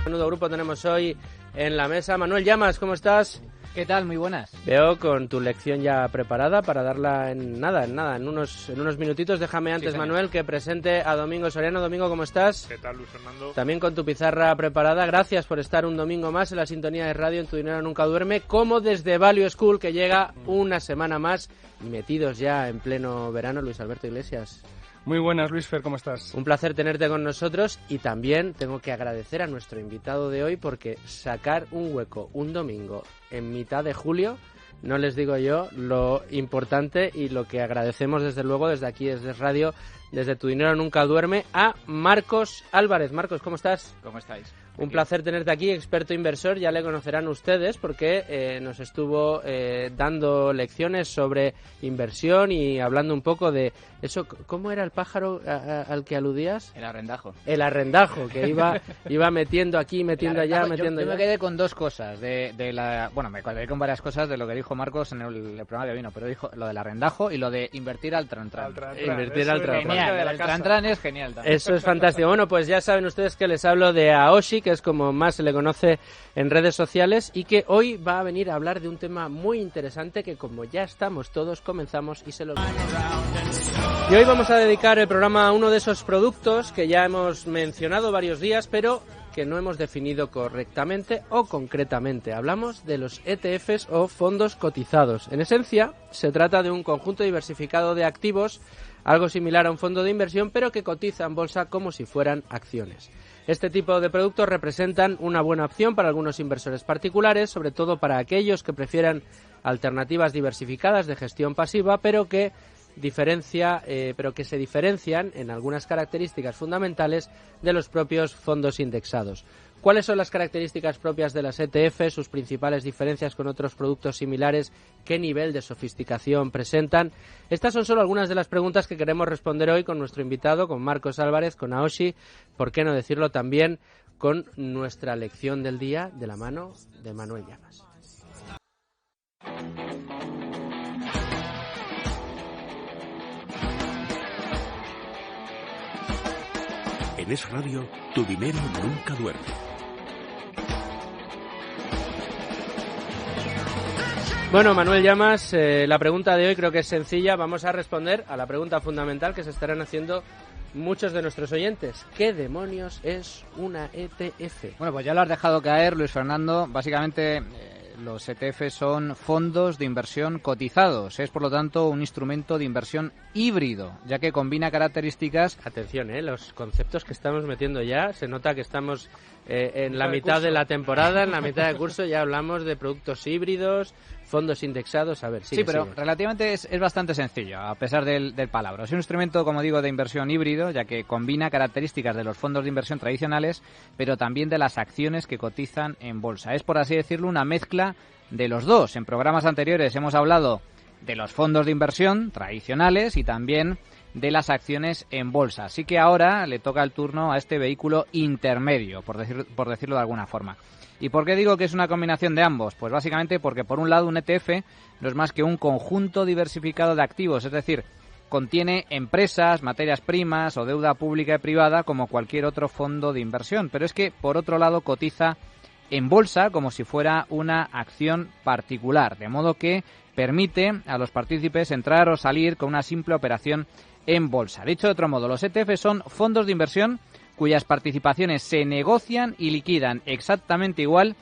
Menudo grupo tenemos hoy en la mesa. Manuel Llamas, ¿cómo estás? ¿Qué tal? Muy buenas. Veo con tu lección ya preparada para darla en unos minutitos. Déjame antes, sí, Manuel, que presente a Domingo Soriano. Domingo, ¿cómo estás? ¿Qué tal, Luis Fernando? También con tu pizarra preparada. Gracias por estar un domingo más en la sintonía de radio En Tu Dinero Nunca Duerme, como desde Value School, que llega una semana más, metidos ya en pleno verano. Luis Alberto Iglesias. Muy buenas, Luis Fer, ¿cómo estás? Un placer tenerte con nosotros, y también tengo que agradecer a nuestro invitado de hoy, porque sacar un hueco un domingo en mitad de julio, no les digo yo lo importante y lo que agradecemos desde luego desde aquí, desde radio, desde Tu Dinero Nunca Duerme, a Marcos Álvarez. Marcos, ¿cómo estás? ¿Cómo estáis? Un placer tenerte aquí, experto inversor, ya le conocerán ustedes porque nos estuvo dando lecciones sobre inversión y hablando un poco de eso. ¿Cómo era el pájaro al que aludías? El arrendajo. El arrendajo, que iba metiendo aquí, metiendo allá, metiendo allá. Yo me quedé con dos cosas, me quedé con varias cosas de lo que dijo Marcos en el programa de vino, pero dijo lo del arrendajo y lo de invertir al tran-tran. Invertir al tran-tran. Genial, el tran-tran es genial también. Eso es fantástico. Bueno, pues ya saben ustedes que les hablo de Aoshi, que es como más se le conoce en redes sociales, y que hoy va a venir a hablar de un tema muy interesante que, como ya estamos todos, comenzamos y se lo... Y hoy vamos a dedicar el programa a uno de esos productos que ya hemos mencionado varios días, pero que no hemos definido correctamente o concretamente. Hablamos de los ETFs o fondos cotizados. En esencia, se trata de un conjunto diversificado de activos, algo similar a un fondo de inversión, pero que cotiza en bolsa como si fueran acciones. Este tipo de productos representan una buena opción para algunos inversores particulares, sobre todo para aquellos que prefieran alternativas diversificadas de gestión pasiva, pero que se diferencian en algunas características fundamentales de los propios fondos indexados. ¿Cuáles son las características propias de las ETF, sus principales diferencias con otros productos similares? ¿Qué nivel de sofisticación presentan? Estas son solo algunas de las preguntas que queremos responder hoy con nuestro invitado, con Marcos Álvarez, con Aoshi, por qué no decirlo también con nuestra lección del día de la mano de Manuel Llamas. En Es Radio, Tu Dinero Nunca Duerme. Bueno, Manuel Llamas, la pregunta de hoy creo que es sencilla. Vamos a responder a la pregunta fundamental que se estarán haciendo muchos de nuestros oyentes. ¿Qué demonios es una ETF? Bueno, pues ya lo has dejado caer, Luis Fernando. Básicamente, los ETF son fondos de inversión cotizados. Es, por lo tanto, un instrumento de inversión híbrido, ya que combina características... Atención, los conceptos que estamos metiendo ya, se nota que estamos en la mitad de la temporada, en la mitad del curso, ya hablamos de productos híbridos, fondos indexados. A ver, sigue. Relativamente es bastante sencillo, a pesar del palabra. Es un instrumento, como digo, de inversión híbrido, ya que combina características de los fondos de inversión tradicionales, pero también de las acciones que cotizan en bolsa. Es, por así decirlo, una mezcla de los dos. En programas anteriores hemos hablado de los fondos de inversión tradicionales y también de las acciones en bolsa. Así que ahora le toca el turno a este vehículo intermedio, por decirlo de alguna forma. ¿Y por qué digo que es una combinación de ambos? Pues básicamente porque, por un lado, un ETF no es más que un conjunto diversificado de activos, es decir, contiene empresas, materias primas o deuda pública y privada como cualquier otro fondo de inversión. Pero es que, por otro lado, cotiza en bolsa como si fuera una acción particular, de modo que permite a los partícipes entrar o salir con una simple operación en bolsa. Dicho de otro modo, los ETF son fondos de inversión cuyas participaciones se negocian y liquidan exactamente igual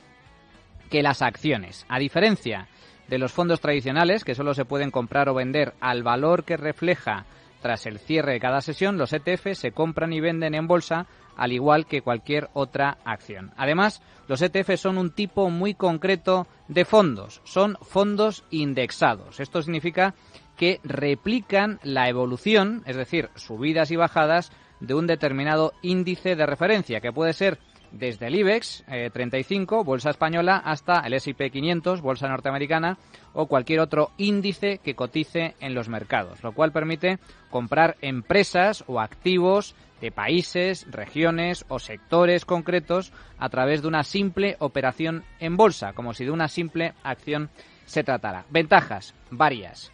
que las acciones. A diferencia de los fondos tradicionales, que solo se pueden comprar o vender al valor que refleja tras el cierre de cada sesión, los ETF se compran y venden en bolsa al igual que cualquier otra acción. Además, los ETF son un tipo muy concreto de fondos. Son fondos indexados. Esto significa que replican la evolución, es decir, subidas y bajadas de un determinado índice de referencia, que puede ser desde el IBEX 35, bolsa española, hasta el S&P 500, bolsa norteamericana, o cualquier otro índice que cotice en los mercados, lo cual permite comprar empresas o activos de países, regiones o sectores concretos a través de una simple operación en bolsa, como si de una simple acción se tratara. Ventajas, varias.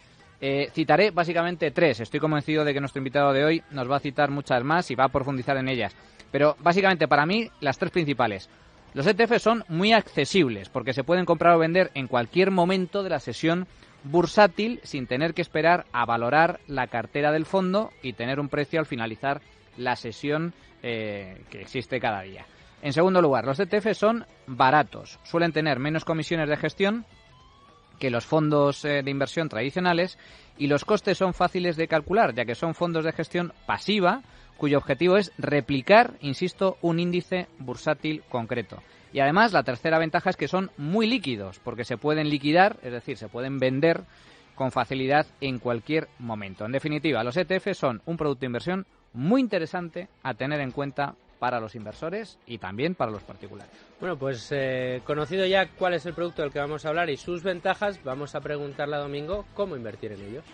Citaré básicamente 3. Estoy convencido de que nuestro invitado de hoy nos va a citar muchas más y va a profundizar en ellas. Pero básicamente para mí las 3 principales. Los ETF son muy accesibles porque se pueden comprar o vender en cualquier momento de la sesión bursátil sin tener que esperar a valorar la cartera del fondo y tener un precio al finalizar la sesión que existe cada día. En segundo lugar, los ETF son baratos, suelen tener menos comisiones de gestión que los fondos de inversión tradicionales y los costes son fáciles de calcular, ya que son fondos de gestión pasiva cuyo objetivo es replicar, insisto, un índice bursátil concreto. Y además la tercera ventaja es que son muy líquidos, porque se pueden liquidar, es decir, se pueden vender con facilidad en cualquier momento. En definitiva, los ETF son un producto de inversión muy interesante a tener en cuenta para los inversores y también para los particulares. Bueno, pues conocido ya cuál es el producto del que vamos a hablar y sus ventajas, vamos a preguntarle a Domingo cómo invertir en ellos.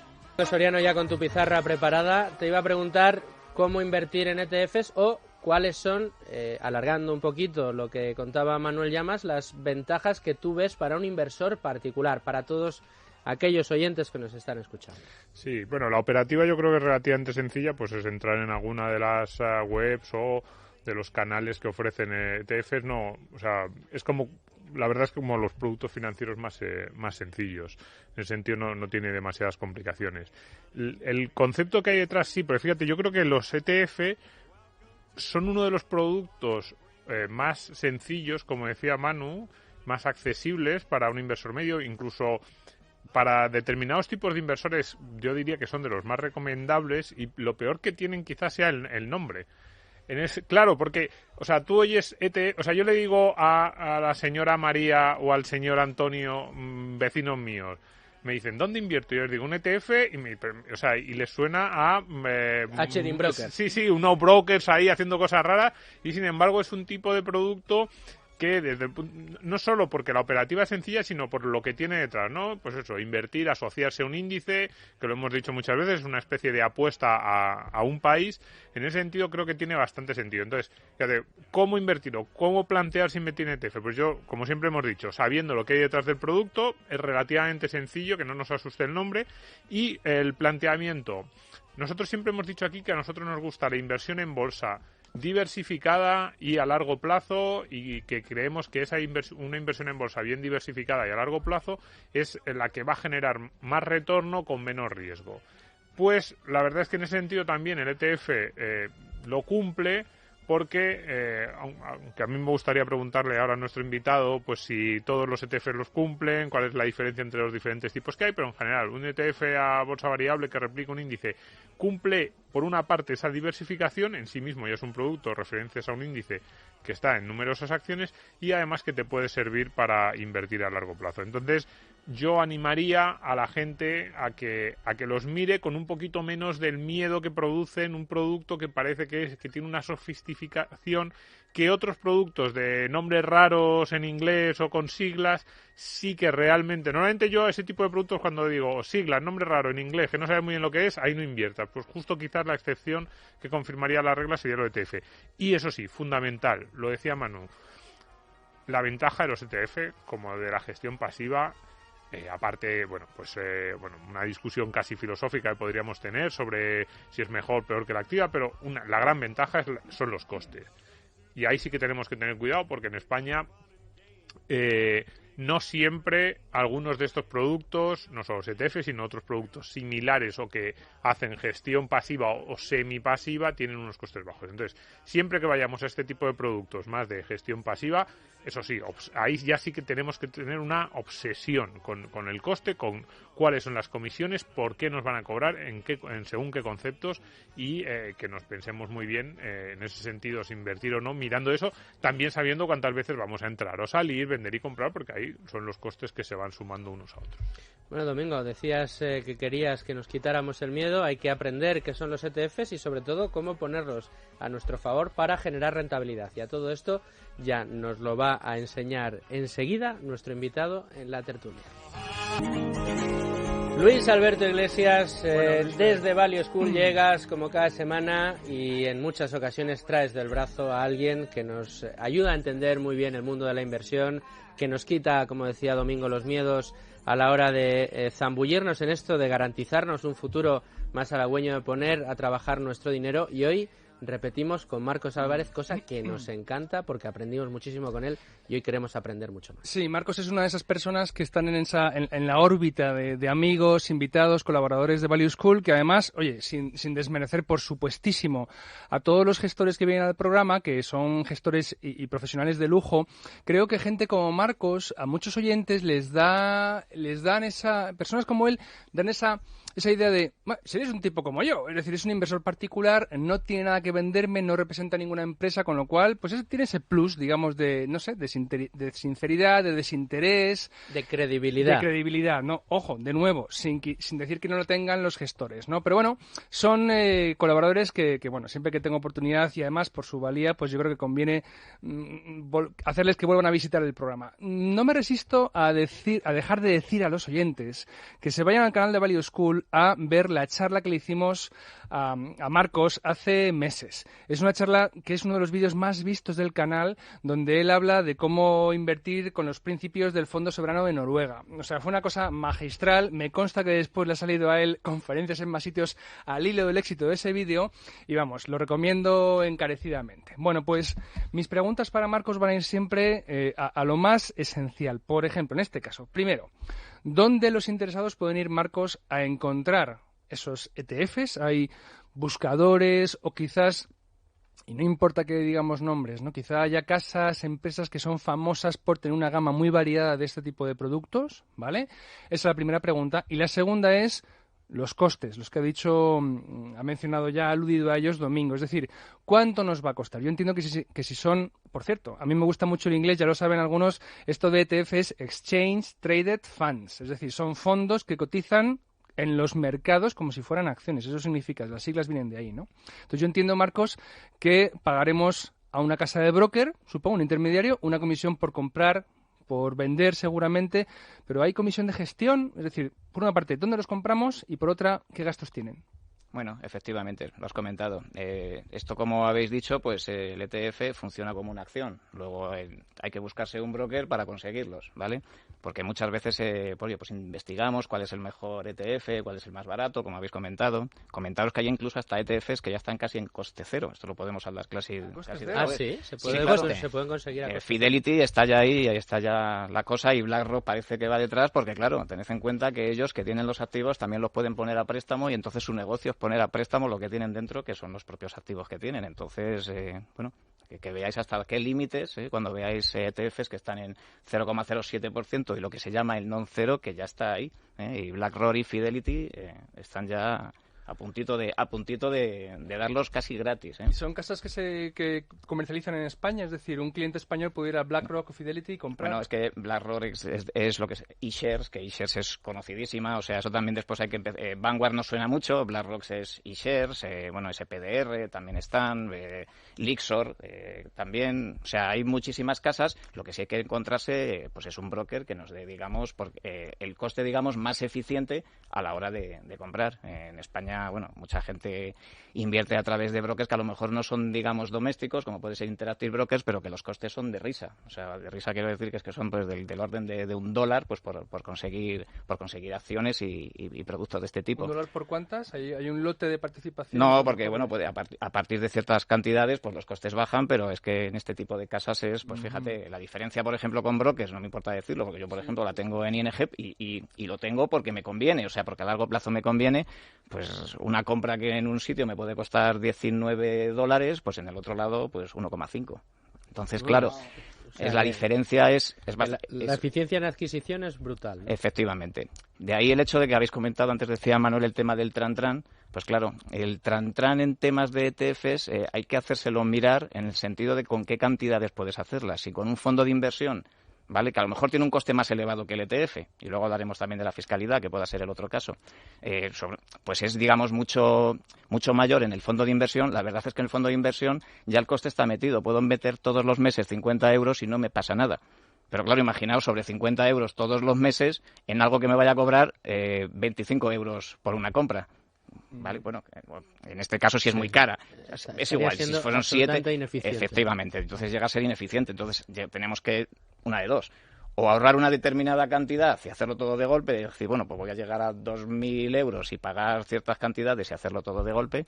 Soriano, ya con tu pizarra preparada, te iba a preguntar cómo invertir en ETFs o cuáles son, alargando un poquito lo que contaba Manuel Llamas, las ventajas que tú ves para un inversor particular, para todos aquellos oyentes que nos están escuchando. Sí, bueno, la operativa yo creo que es relativamente sencilla, pues es entrar en alguna de las webs o de los canales que ofrecen ETFs, no, o sea, es como, la verdad es que como los productos financieros más sencillos, en el sentido no tiene demasiadas complicaciones. El concepto que hay detrás sí, pero fíjate, yo creo que los ETF son uno de los productos más sencillos, como decía Manu, más accesibles para un inversor medio, incluso para determinados tipos de inversores yo diría que son de los más recomendables, y lo peor que tienen quizás sea el nombre. Claro, porque, o sea, tú oyes o sea, yo le digo a la señora María o al señor Antonio, vecinos míos, me dicen, ¿dónde invierto? Y yo les digo, un ETF, y les suena a... Hedging brokers. Sí, unos brokers ahí haciendo cosas raras, y sin embargo es un tipo de producto que no solo porque la operativa es sencilla, sino por lo que tiene detrás, ¿no? Pues eso, invertir, asociarse a un índice, que lo hemos dicho muchas veces, es una especie de apuesta a un país. En ese sentido creo que tiene bastante sentido. Entonces, fíjate, ¿cómo invertir o cómo plantearse invertir en ETF? Pues yo, como siempre hemos dicho, sabiendo lo que hay detrás del producto, es relativamente sencillo, que no nos asuste el nombre, y el planteamiento. Nosotros siempre hemos dicho aquí que a nosotros nos gusta la inversión en bolsa diversificada y a largo plazo, y que creemos que una inversión en bolsa bien diversificada y a largo plazo es la que va a generar más retorno con menos riesgo. Pues la verdad es que en ese sentido también el ETF lo cumple, porque aunque a mí me gustaría preguntarle ahora a nuestro invitado pues si todos los ETFs los cumplen, cuál es la diferencia entre los diferentes tipos que hay, pero en general un ETF a bolsa variable que replica un índice cumple por una parte esa diversificación, en sí mismo ya es un producto referencias a un índice que está en numerosas acciones, y además que te puede servir para invertir a largo plazo. Entonces yo animaría a la gente a que los mire con un poquito menos del miedo que producen un producto que parece que tiene una sofisticación que otros productos de nombres raros en inglés o con siglas sí que realmente. Normalmente yo ese tipo de productos, cuando digo siglas, nombre raro en inglés que no sabes muy bien lo que es, ahí no inviertas. Pues justo quizás la excepción que confirmaría la regla sería el ETF. Y eso sí, fundamental, lo decía Manu, la ventaja de los ETF como de la gestión pasiva. Aparte, una discusión casi filosófica que podríamos tener sobre si es mejor o peor que la activa, pero la gran ventaja son los costes. Y ahí sí que tenemos que tener cuidado, porque en España no siempre algunos de estos productos, no solo los ETF, sino otros productos similares o que hacen gestión pasiva o semipasiva, tienen unos costes bajos. Entonces, siempre que vayamos a este tipo de productos más de gestión pasiva, eso sí, ahí ya sí que tenemos que tener una obsesión con el coste, con cuáles son las comisiones, por qué nos van a cobrar, en según qué conceptos, y que nos pensemos muy bien en ese sentido, si invertir o no, mirando eso, también sabiendo cuántas veces vamos a entrar o salir, vender y comprar, porque ahí son los costes que se van sumando unos a otros. Bueno, Domingo, decías que querías que nos quitáramos el miedo. Hay que aprender qué son los ETFs y sobre todo cómo ponerlos a nuestro favor para generar rentabilidad. Y a todo esto ya nos lo va a enseñar enseguida nuestro invitado en la tertulia. Luis Alberto Iglesias, desde Value School llegas como cada semana y en muchas ocasiones traes del brazo a alguien que nos ayuda a entender muy bien el mundo de la inversión, que nos quita, como decía Domingo, los miedos a la hora de zambullirnos en esto, de garantizarnos un futuro más halagüeño, de poner a trabajar nuestro dinero. Y hoy repetimos con Marcos Álvarez, cosa que nos encanta porque aprendimos muchísimo con él y hoy queremos aprender mucho más. Sí, Marcos es una de esas personas que están en la órbita de amigos, invitados, colaboradores de Value School, que además, oye, sin desmerecer por supuestísimo a todos los gestores que vienen al programa, que son gestores y profesionales de lujo, creo que gente como Marcos, a muchos oyentes les dan personas como él, dan esa idea de, bueno, si eres un tipo como yo, es decir, es un inversor particular, no tiene nada que venderme, no representa ninguna empresa, con lo cual, pues tiene ese plus, digamos, de, no sé, de sinceridad, de desinterés. De credibilidad. De credibilidad, ¿no? Ojo, de nuevo, sin decir que no lo tengan los gestores, ¿no? Pero bueno, son colaboradores que, bueno, siempre que tengo oportunidad y además por su valía, pues yo creo que conviene hacerles que vuelvan a visitar el programa. No me resisto a dejar de decir a los oyentes que se vayan al canal de Value School a ver la charla que le hicimos a Marcos hace meses. Es una charla que es uno de los vídeos más vistos del canal, donde él habla de cómo invertir con los principios del Fondo Soberano de Noruega. O sea, fue una cosa magistral. Me consta que después le ha salido a él conferencias en más sitios al hilo del éxito de ese vídeo y vamos, lo recomiendo encarecidamente. Bueno, pues mis preguntas para Marcos van a ir siempre a lo más esencial. Por ejemplo, en este caso, primero, ¿dónde los interesados pueden ir, Marcos, a encontrar esos ETFs? ¿Hay buscadores o quizás, y no importa que digamos nombres, ¿no? Quizá haya casas, empresas que son famosas por tener una gama muy variada de este tipo de productos, ¿vale? Esa es la primera pregunta. Y la segunda es los costes, los que ha mencionado ya, ha aludido a ellos Domingo. Es decir, ¿cuánto nos va a costar? Yo entiendo que si son, por cierto, a mí me gusta mucho el inglés, ya lo saben algunos, esto de ETF es Exchange Traded Funds, es decir, son fondos que cotizan en los mercados como si fueran acciones. Eso significa, las siglas vienen de ahí, ¿no? Entonces yo entiendo, Marcos, que pagaremos a una casa de broker, supongo, un intermediario, una comisión por comprar, por vender seguramente, pero hay comisión de gestión, es decir, por una parte, ¿dónde los compramos? Y por otra, ¿qué gastos tienen? Bueno, efectivamente, lo has comentado. Esto, como habéis dicho, pues el ETF funciona como una acción. Luego hay que buscarse un broker para conseguirlos, ¿vale? Porque muchas veces pues investigamos cuál es el mejor ETF, cuál es el más barato, como habéis comentado. Comentaros que hay incluso hasta ETFs que ya están casi en coste cero. Esto lo podemos hablar casi sí, se pueden conseguir a coste Fidelity está ya ahí está ya la cosa, y BlackRock parece que va detrás porque, claro, tened en cuenta que ellos que tienen los activos también los pueden poner a préstamo y entonces su negocio es poner a préstamo lo que tienen dentro, que son los propios activos que tienen. Entonces, bueno, que veáis hasta qué límites, cuando veáis ETFs que están en 0,07% y lo que se llama el non-zero, que ya está ahí, y BlackRock y Fidelity están ya a puntito de darlos casi gratis. ¿Son casas que comercializan en España? Es decir, un cliente español puede ir a BlackRock o Fidelity y comprar. Bueno, es que BlackRock es lo que es eShares, que eShares es conocidísima, o sea, eso también después hay que empezar. Vanguard no suena mucho, BlackRock es eShares, bueno, SPDR también están, Lyxor también, o sea, hay muchísimas casas. Lo que sí hay que encontrarse, pues es un broker que nos dé, digamos, el coste, digamos, más eficiente a la hora de comprar. En España, bueno, mucha gente invierte a través de brokers que a lo mejor no son, digamos, domésticos, como puede ser Interactive Brokers, pero que los costes son de risa. O sea, de risa quiero decir que son pues del orden de $1, pues por conseguir acciones y productos de este tipo. ¿$1 por cuántas? ¿Hay un lote de participación? No, porque bueno, pues a partir de ciertas cantidades, pues los costes bajan, pero es que en este tipo de casas es, pues fíjate, la diferencia, por ejemplo, con brokers, no me importa decirlo, porque yo, por ejemplo, la tengo en ING y lo tengo porque me conviene, o sea, porque a largo plazo me conviene. Pues una compra que en un sitio me puede costar $19, pues en el otro lado, pues 1,5. Entonces, claro, o sea, la diferencia es bastante. La eficiencia en adquisición es brutal, ¿no? Efectivamente. De ahí el hecho de que habéis comentado, antes decía Manuel, el tema del tran-tran. Pues claro, el tran-tran en temas de ETFs hay que hacérselo mirar en el sentido de con qué cantidades puedes hacerlas. Si con un fondo de inversión, ¿vale?, que a lo mejor tiene un coste más elevado que el ETF, y luego hablaremos también de la fiscalidad, que pueda ser el otro caso, pues es, digamos, mucho mayor en el fondo de inversión. La verdad es que en el fondo de inversión ya el coste está metido. Puedo meter todos los meses 50 euros y no me pasa nada. Pero claro, imaginaos sobre 50 euros todos los meses en algo que me vaya a cobrar 25 euros por una compra. ¿Vale? Bueno, en este caso sí es muy cara. Es igual, si fueron 7, efectivamente. Entonces llega a ser ineficiente. Entonces tenemos que, una de dos, o ahorrar una determinada cantidad y hacerlo todo de golpe, y decir, bueno, pues voy a llegar a 2.000 euros y pagar ciertas cantidades y hacerlo todo de golpe,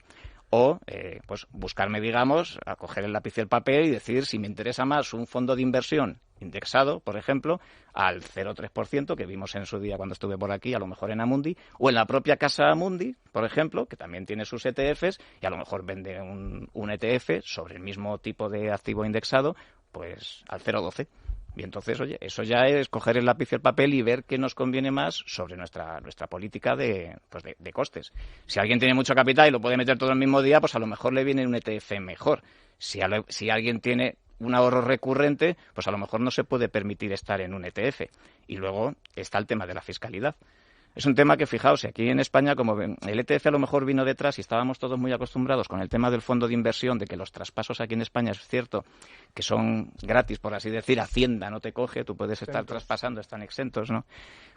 o pues buscarme, digamos, a coger el lápiz y el papel y decir si me interesa más un fondo de inversión indexado, por ejemplo, al 0,3% que vimos en su día cuando estuve por aquí, a lo mejor en Amundi, o en la propia casa Amundi, por ejemplo, que también tiene sus ETFs y a lo mejor vende un ETF sobre el mismo tipo de activo indexado, pues al 0,12. Y entonces, oye, eso ya es coger el lápiz y el papel y ver qué nos conviene más sobre nuestra política de costes. Si alguien tiene mucho capital y lo puede meter todo el mismo día, pues a lo mejor le viene un ETF mejor. Si alguien tiene un ahorro recurrente, pues a lo mejor no se puede permitir estar en un ETF. Y luego está el tema de la fiscalidad. Es un tema que, fijaos, aquí en España, como el ETF a lo mejor vino detrás y estábamos todos muy acostumbrados con el tema del fondo de inversión, de que los traspasos aquí en España es cierto que son gratis, por así decir, Hacienda no te coge, tú puedes estar traspasando, están exentos, ¿no?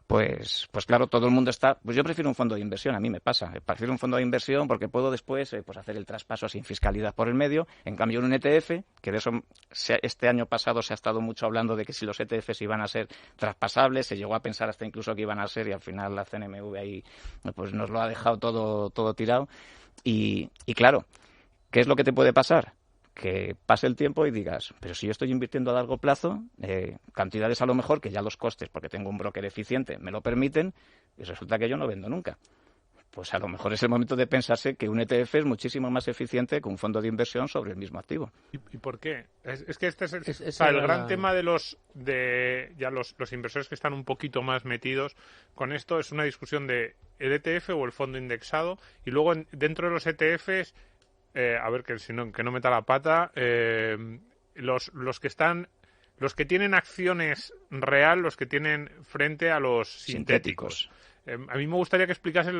Pues claro, todo el mundo está... Pues yo prefiero un fondo de inversión, a mí me pasa. Prefiero un fondo de inversión porque puedo después pues hacer el traspaso sin fiscalidad por el medio. En cambio, en un ETF, que de eso este año pasado se ha estado mucho hablando de que si los ETFs iban a ser traspasables, se llegó a pensar hasta incluso que iban a ser y al final la CNMV ahí pues nos lo ha dejado todo tirado. Y claro, ¿qué es lo que te puede pasar? Que pase el tiempo y digas, pero si yo estoy invirtiendo a largo plazo, cantidades a lo mejor que ya los costes, porque tengo un broker eficiente, me lo permiten, y resulta que yo no vendo nunca. Pues a lo mejor es el momento de pensarse que un ETF es muchísimo más eficiente que un fondo de inversión sobre el mismo activo. ¿Y por qué? Es que este es el gran tema de los inversores que están un poquito más metidos con esto. Es una discusión de el ETF o el fondo indexado, y luego dentro de los ETFs, a ver que no meta la pata, los que tienen acciones real, los que tienen frente a los sintéticos. A mí me gustaría que explicases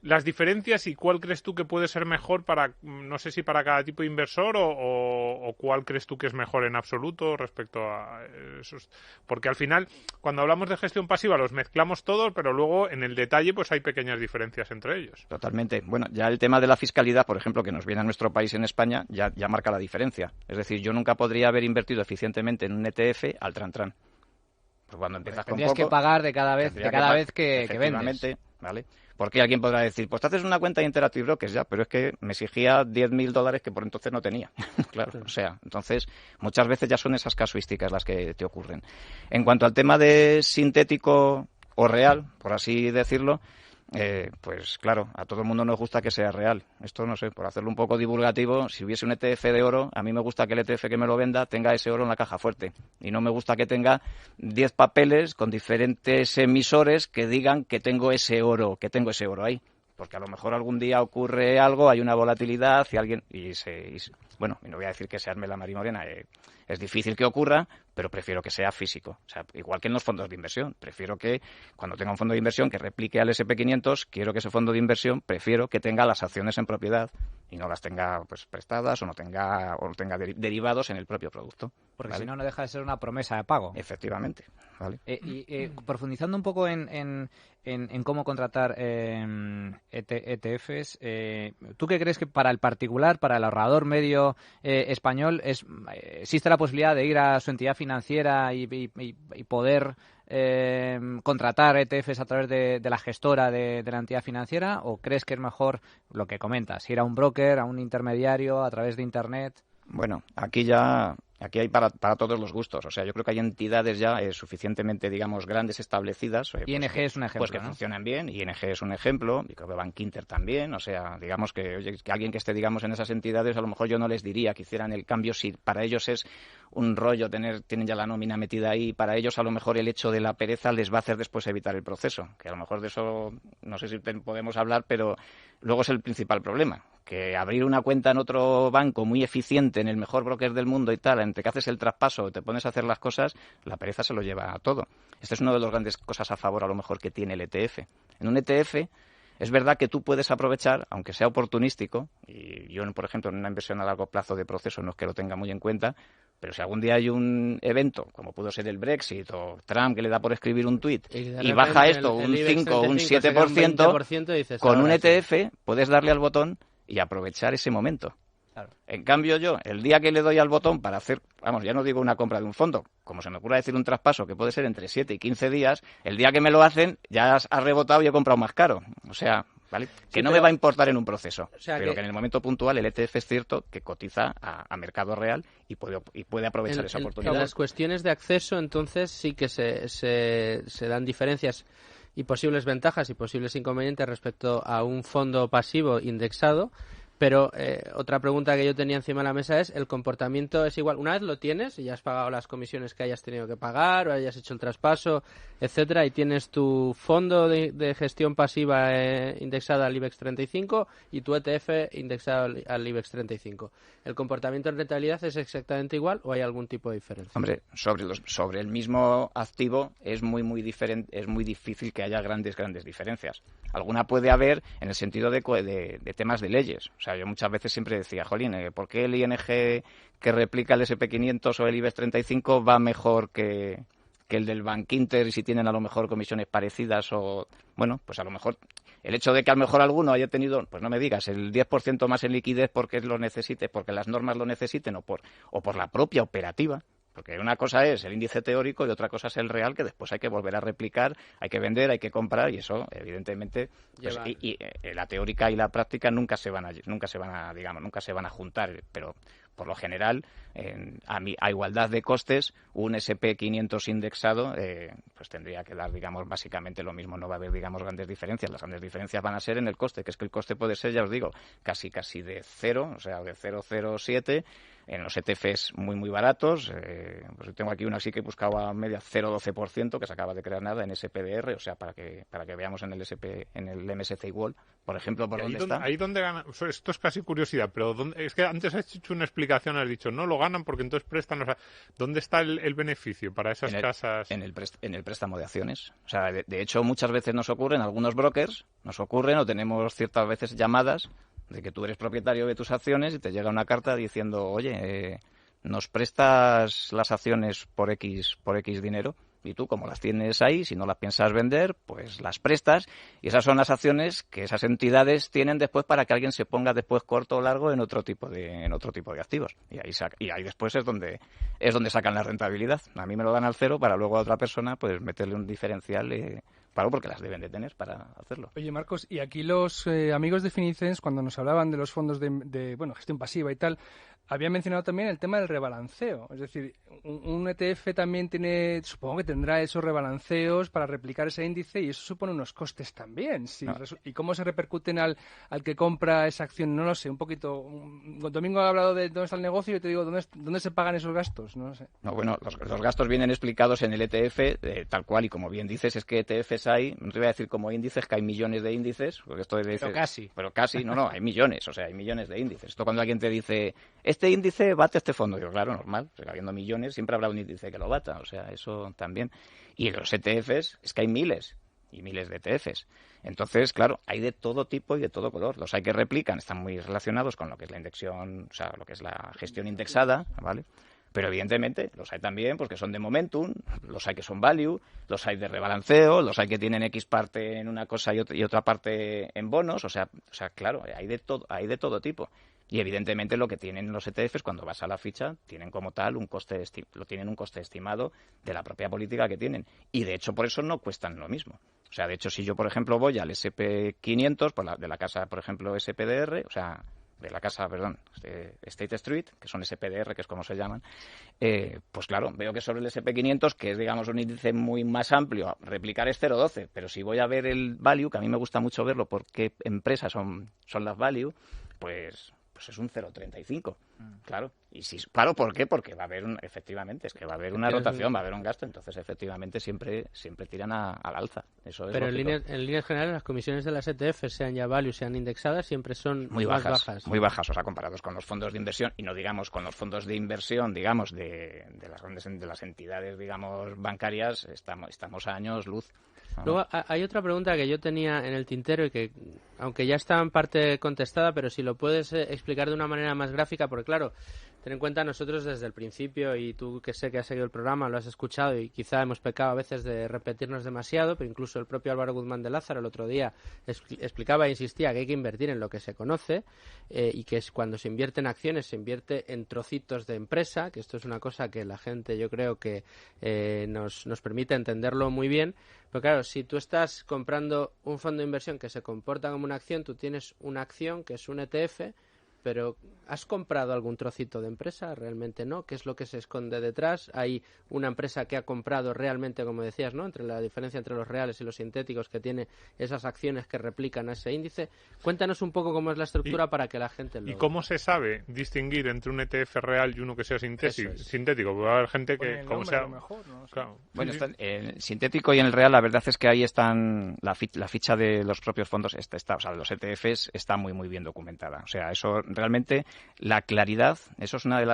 las diferencias y cuál crees tú que puede ser mejor para, no sé si para cada tipo de inversor o cuál crees tú que es mejor en absoluto respecto a esos. Porque al final, cuando hablamos de gestión pasiva, los mezclamos todos, pero luego en el detalle pues hay pequeñas diferencias entre ellos. Totalmente. Bueno, ya el tema de la fiscalidad, por ejemplo, que nos viene a nuestro país en España, ya marca la diferencia. Es decir, yo nunca podría haber invertido eficientemente en un ETF al tran-tran. Pues cuando empiezas con poco, que pagar de cada vez que vendes. ¿Vale? Porque alguien podrá decir, pues te haces una cuenta de Interactive Brokers ya, pero es que me exigía $10.000 que por entonces no tenía. Claro, o sea, entonces muchas veces ya son esas casuísticas las que te ocurren. En cuanto al tema de sintético o real, por así decirlo, pues claro, a todo el mundo nos gusta que sea real. Esto, no sé, por hacerlo un poco divulgativo, si hubiese un ETF de oro, a mí me gusta que el ETF que me lo venda tenga ese oro en la caja fuerte. Y no me gusta que tenga 10 papeles con diferentes emisores que digan que tengo ese oro ahí. Porque a lo mejor algún día ocurre algo, hay una volatilidad y alguien... bueno, y no voy a decir que se arme la marimorena, es difícil que ocurra, pero prefiero que sea físico. O sea, igual que en los fondos de inversión. Prefiero que cuando tenga un fondo de inversión que replique al SP500, quiero que ese fondo de inversión, prefiero que tenga las acciones en propiedad y no las tenga pues prestadas o no tenga derivados en el propio producto. Porque ¿vale? si no, no deja de ser una promesa de pago. Efectivamente. ¿Vale? Profundizando un poco en cómo contratar ETFs, ¿tú qué crees que para el particular, para el ahorrador medio español, existe la posibilidad de ir a su entidad financiera y poder contratar ETFs a través de la gestora de la entidad financiera? ¿O crees que es mejor lo que comentas, ir a un broker, a un intermediario, a través de Internet? Bueno, aquí hay para todos los gustos. O sea, yo creo que hay entidades ya suficientemente, digamos, grandes, establecidas. ING es un ejemplo, pues que funcionan bien. ING es un ejemplo. Y creo que Bankinter también. O sea, digamos que alguien que esté, digamos, en esas entidades, a lo mejor yo no les diría que hicieran el cambio si para ellos es un rollo tienen ya la nómina metida ahí. Para ellos, a lo mejor, el hecho de la pereza les va a hacer después evitar el proceso. Que a lo mejor de eso no sé si podemos hablar, pero luego es el principal problema. Que abrir una cuenta en otro banco muy eficiente, en el mejor broker del mundo y tal, entre que haces el traspaso, te pones a hacer las cosas, la pereza se lo lleva a todo. Esta es una de las grandes cosas a favor, a lo mejor, que tiene el ETF. En un ETF es verdad que tú puedes aprovechar, aunque sea oportunístico, y yo, por ejemplo, en una inversión a largo plazo de proceso no es que lo tenga muy en cuenta, pero si algún día hay un evento, como pudo ser el Brexit o Trump, que le da por escribir un tuit y baja esto un 5 o un 7%, dices, con un ETF puedes darle al botón y aprovechar ese momento. Claro. En cambio yo, el día que le doy al botón para hacer, ya no digo una compra de un fondo, como se me ocurra decir un traspaso que puede ser entre 7 y 15 días, el día que me lo hacen ya ha rebotado y he comprado más caro. O sea, ¿vale? Sí, Que no pero- me va a importar en un proceso, O sea pero que- que en el momento puntual el ETF es cierto que cotiza a mercado real y puede aprovechar esa En oportunidad. las cuestiones de acceso, entonces, sí que se dan diferencias y posibles ventajas y posibles inconvenientes respecto a un fondo pasivo indexado. Pero otra pregunta que yo tenía encima de la mesa es, ¿el comportamiento es igual? Una vez lo tienes y ya has pagado las comisiones que hayas tenido que pagar o hayas hecho el traspaso, etcétera, y tienes tu fondo de gestión pasiva indexada al IBEX 35 y tu ETF indexado al IBEX 35. ¿El comportamiento en rentabilidad es exactamente igual o hay algún tipo de diferencia? Hombre, sobre el mismo activo es muy diferente, es muy difícil que haya grandes diferencias. Alguna puede haber en el sentido de temas de leyes. O sea, yo muchas veces siempre decía, jolín, ¿por qué el ING que replica el SP500 o el IBEX 35 va mejor que el del Bank Inter y si tienen a lo mejor comisiones parecidas o... Bueno, pues a lo mejor el hecho de que a lo mejor alguno haya tenido, pues no me digas, el 10% más en liquidez porque lo necesite, porque las normas lo necesiten o por la propia operativa. Porque una cosa es el índice teórico y otra cosa es el real, que después hay que volver a replicar, hay que vender, hay que comprar y eso, evidentemente, pues, la teórica y la práctica nunca se van a juntar, pero por lo general, a igualdad de costes, un SP500 indexado pues tendría que dar, digamos, básicamente lo mismo. No va a haber, digamos, grandes diferencias. Las grandes diferencias van a ser en el coste, que es que el coste puede ser, ya os digo, casi de cero, o sea, de 0,07. En los ETFs muy baratos, pues tengo aquí uno así que buscaba media 0,12%, que se acaba de crear nada en SPDR, o sea, para que veamos en el MSCI World, por ejemplo, por dónde está. Ahí donde gana, esto es casi curiosidad, pero es que antes has hecho una explicación, has dicho, no lo ganan porque entonces prestan, o sea, ¿dónde está el beneficio para esas casas? En el préstamo de acciones. O sea, de hecho, muchas veces nos ocurren, algunos brokers, o tenemos ciertas veces llamadas de que tú eres propietario de tus acciones y te llega una carta diciendo, oye, nos prestas las acciones por X dinero, y tú, como las tienes ahí, si no las piensas vender, pues las prestas, y esas son las acciones que esas entidades tienen después para que alguien se ponga después corto o largo en otro tipo de activos. Y ahí después es donde sacan la rentabilidad. A mí me lo dan al cero para luego a otra persona pues meterle un diferencial porque las deben de tener para hacerlo. Oye, Marcos, y aquí los amigos de Finicens, cuando nos hablaban de los fondos de gestión pasiva y tal, habían mencionado también el tema del rebalanceo. Es decir, un ETF también supongo que tendrá esos rebalanceos para replicar ese índice y eso supone unos costes también. Sí. No. ¿Y cómo se repercuten al que compra esa acción? No lo sé, un poquito. Domingo ha hablado de dónde está el negocio y yo te digo, ¿dónde se pagan esos gastos? No lo sé. No, bueno, los gastos vienen explicados en el ETF, tal cual, y como bien dices, es que ETFs hay, no te voy a decir como índices, que hay millones de índices, porque esto Pero casi, no, hay millones, o sea, hay millones de índices. Esto cuando alguien te dice, este índice bate este fondo, digo, claro, normal, o sea, habiendo millones, siempre habrá un índice que lo bata, o sea, eso también. Y los ETFs, es que hay miles y miles de ETFs. Entonces, claro, hay de todo tipo y de todo color. Los hay que replican, están muy relacionados con lo que es la indexación, o sea, lo que es la gestión indexada, ¿vale? Pero evidentemente los hay también porque son de momentum, los hay que son value, los hay de rebalanceo, los hay que tienen X parte en una cosa y otra parte en bonos, o sea, claro, hay de todo tipo. Y evidentemente lo que tienen los ETFs cuando vas a la ficha tienen como tal un coste estimado de la propia política que tienen. Y de hecho por eso no cuestan lo mismo. O sea, de hecho si yo por ejemplo voy al SP500 de la casa, por ejemplo, SPDR, o sea, de la casa, State Street, que son SPDR, que es como se llaman, pues claro, veo que sobre el SP500, que es, digamos, un índice muy más amplio, replicar es 0,12, pero si voy a ver el value, que a mí me gusta mucho verlo porque empresas son las value, pues es un 0,35, claro. Y claro, ¿por qué? Porque va a haber efectivamente, es que va a haber una rotación, va a haber un gasto, entonces efectivamente siempre tiran al alza. Eso es. Pero en líneas generales las comisiones de las ETF, sean ya value, sean indexadas, siempre son muy bajas. Muy bajas, o sea, comparados con los fondos de inversión, y no digamos con los fondos de inversión, digamos, de las entidades, digamos, bancarias, estamos a años luz. Luego hay otra pregunta que yo tenía en el tintero y que, aunque ya está en parte contestada, pero si lo puedes explicar de una manera más gráfica, porque claro, ten en cuenta, nosotros desde el principio, y tú que sé que has seguido el programa, lo has escuchado y quizá hemos pecado a veces de repetirnos demasiado, pero incluso el propio Álvaro Guzmán de Lázaro el otro día explicaba e insistía que hay que invertir en lo que se conoce y que cuando se invierte en acciones se invierte en trocitos de empresa, que esto es una cosa que la gente yo creo que nos permite entenderlo muy bien. Pero claro, si tú estás comprando un fondo de inversión que se comporta como una acción, tú tienes una acción que es un ETF, pero ¿has comprado algún trocito de empresa? Realmente no. ¿Qué es lo que se esconde detrás? Hay una empresa que ha comprado realmente, como decías, ¿no? Entre la diferencia entre los reales y los sintéticos, que tiene esas acciones que replican a ese índice. Cuéntanos un poco cómo es la estructura para que la gente lo... ¿Y cómo se sabe distinguir entre un ETF real y uno que sea sintético? Puede haber gente que, como sea... Mejor, ¿no? Claro. Bueno, en sintético y en el real, la verdad es que ahí están la ficha de los propios fondos, o sea, de los ETFs está muy muy bien documentada. O sea, eso realmente, la claridad, eso es una de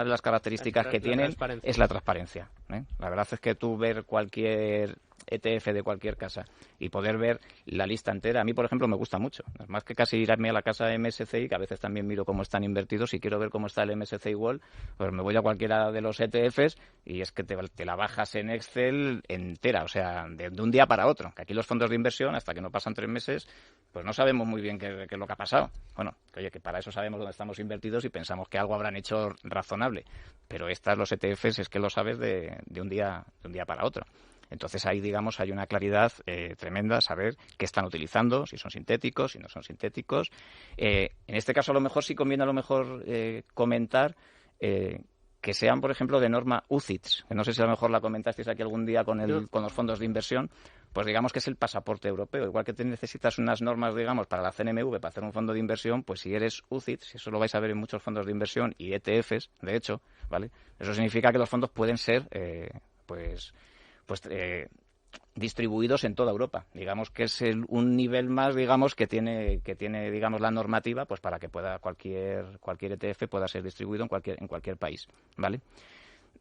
las características que tienen, es la transparencia, ¿eh? La verdad es que tú ver cualquier ETF de cualquier casa y poder ver la lista entera, a mí por ejemplo me gusta mucho, es más que casi irme a la casa MSCI, que a veces también miro cómo están invertidos y quiero ver cómo está el MSCI World, pues me voy a cualquiera de los ETFs y es que te la bajas en Excel entera, o sea, de un día para otro, que aquí los fondos de inversión, hasta que no pasan 3 meses, pues no sabemos muy bien qué es lo que ha pasado. Bueno, oye, que para eso sabemos dónde estamos invertidos y pensamos que algo habrán hecho razonable, pero los ETFs es que lo sabes de un día para otro. Entonces ahí, digamos, hay una claridad tremenda, saber qué están utilizando, si son sintéticos, si no son sintéticos. En este caso, a lo mejor sí conviene comentar que sean, por ejemplo, de norma UCITS, que no sé si a lo mejor la comentasteis aquí algún día con los fondos de inversión, pues digamos que es el pasaporte europeo. Igual que te necesitas unas normas, digamos, para la CNMV, para hacer un fondo de inversión, pues si eres UCITS, eso lo vais a ver en muchos fondos de inversión y ETFs, de hecho, ¿vale? Eso significa que los fondos pueden ser, distribuidos en toda Europa. Digamos que es un nivel más, digamos, que tiene digamos la normativa, pues para que pueda cualquier ETF pueda ser distribuido en cualquier país, ¿vale?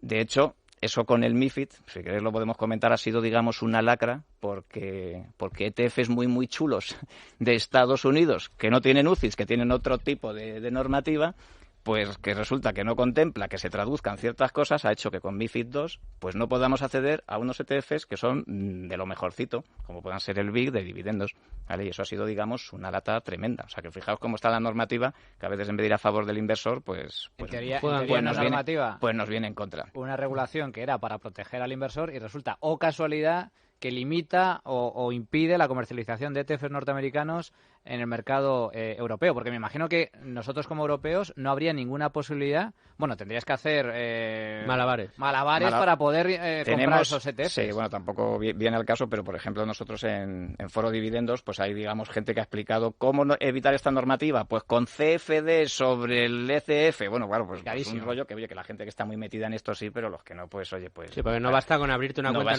De hecho, eso con el MiFID, si queréis lo podemos comentar, ha sido, digamos, una lacra porque ETFs muy muy chulos de Estados Unidos que no tienen UCITS, que tienen otro tipo de normativa, pues que resulta que no contempla que se traduzcan ciertas cosas, ha hecho que con MiFID II pues no podamos acceder a unos ETFs que son de lo mejorcito, como puedan ser el BIG de dividendos, ¿vale? Y eso ha sido, digamos, una lata tremenda. O sea, que fijaos cómo está la normativa, que a veces en vez de ir a favor del inversor, pues nos viene en contra. Una regulación que era para proteger al inversor y resulta, o casualidad, que limita o impide la comercialización de ETFs norteamericanos en el mercado europeo, porque me imagino que nosotros como europeos no habría ninguna posibilidad, bueno, tendrías que hacer malabares para poder comprar esos ETFs. Sí, bueno, tampoco viene al caso, pero por ejemplo nosotros en Foro Dividendos, pues hay, digamos, gente que ha explicado cómo evitar esta normativa, pues con CFD sobre el ECF, bueno, claro, pues es un rollo que, oye, que la gente que está muy metida en esto sí, pero los que no, pues oye, pues... Sí, porque no basta con abrirte una cuenta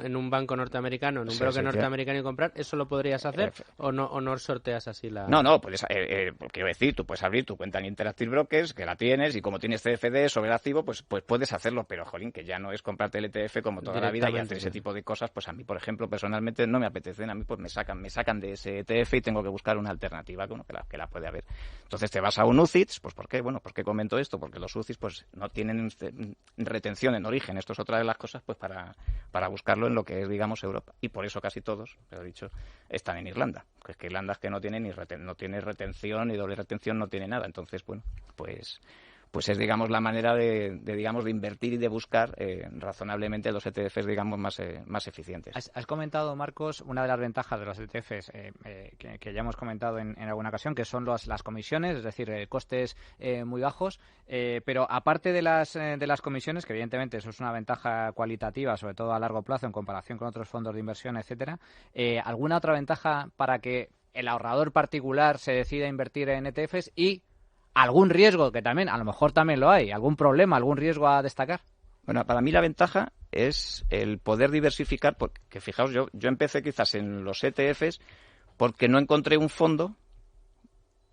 en un banco norteamericano, en un broker norteamericano y comprar, ¿eso lo podrías hacer o no sorteas así la...? No, puedes, quiero decir, tú puedes abrir tu cuenta en Interactive Brokers, que la tienes, y como tienes CFD sobre el activo, pues puedes hacerlo, pero jolín, que ya no es comprarte el ETF como toda la vida y hacer ese tipo de cosas, pues a mí, por ejemplo, personalmente no me apetecen, a mí pues me sacan de ese ETF y tengo que buscar una alternativa que la puede haber. Entonces te vas a un UCITS, pues ¿por qué? Bueno, ¿por qué comento esto? Porque los UCITS pues no tienen retención en origen, esto es otra de las cosas pues para buscarlo en lo que es, digamos, Europa. Y por eso casi todos, lo he dicho, están en Irlanda. Es que Irlanda es que no tiene no tiene retención, ni doble retención, no tiene nada. Entonces, bueno, pues es, digamos, la manera de invertir y de buscar razonablemente los ETFs, digamos, más eficientes. Has comentado, Marcos, una de las ventajas de los ETFs que ya hemos comentado en alguna ocasión, que son las comisiones, es decir, costes muy bajos, pero aparte de las comisiones, que evidentemente eso es una ventaja cualitativa, sobre todo a largo plazo en comparación con otros fondos de inversión, etcétera, ¿alguna otra ventaja para que el ahorrador particular se decida a invertir en ETFs y algún riesgo, que también, a lo mejor también lo hay, algún problema, algún riesgo a destacar? Bueno, para mí la ventaja es el poder diversificar, porque fijaos, yo empecé quizás en los ETFs porque no encontré un fondo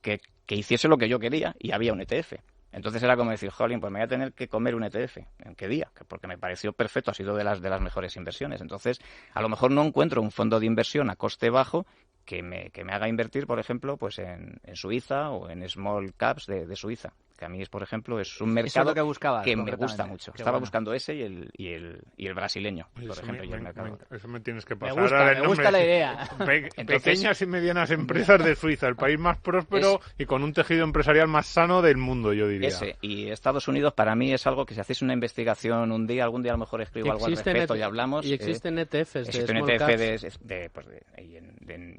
que hiciese lo que yo quería y había un ETF. Entonces era como decir, jolín, pues me voy a tener que comer un ETF. ¿En qué día? Porque me pareció perfecto, ha sido de las mejores inversiones. Entonces, a lo mejor no encuentro un fondo de inversión a coste bajo que me haga invertir, por ejemplo, pues en Suiza o en small caps de Suiza. que a mí, por ejemplo, es un mercado que buscabas, que me gusta mucho. Qué Estaba bueno. buscando ese y el brasileño, por ejemplo. Y el mercado. Eso me tienes que Me pasar. gusta, ahora el me gusta nombre. la idea. Entonces- Pequeñas y medianas empresas de Suiza, el país más próspero y con un tejido empresarial más sano del mundo, yo diría. Ese. Y Estados Unidos para mí es algo que si hacéis una investigación algún día a lo mejor escribo algo al respecto y hablamos. Y existen ETFs de existe un small ETF caps.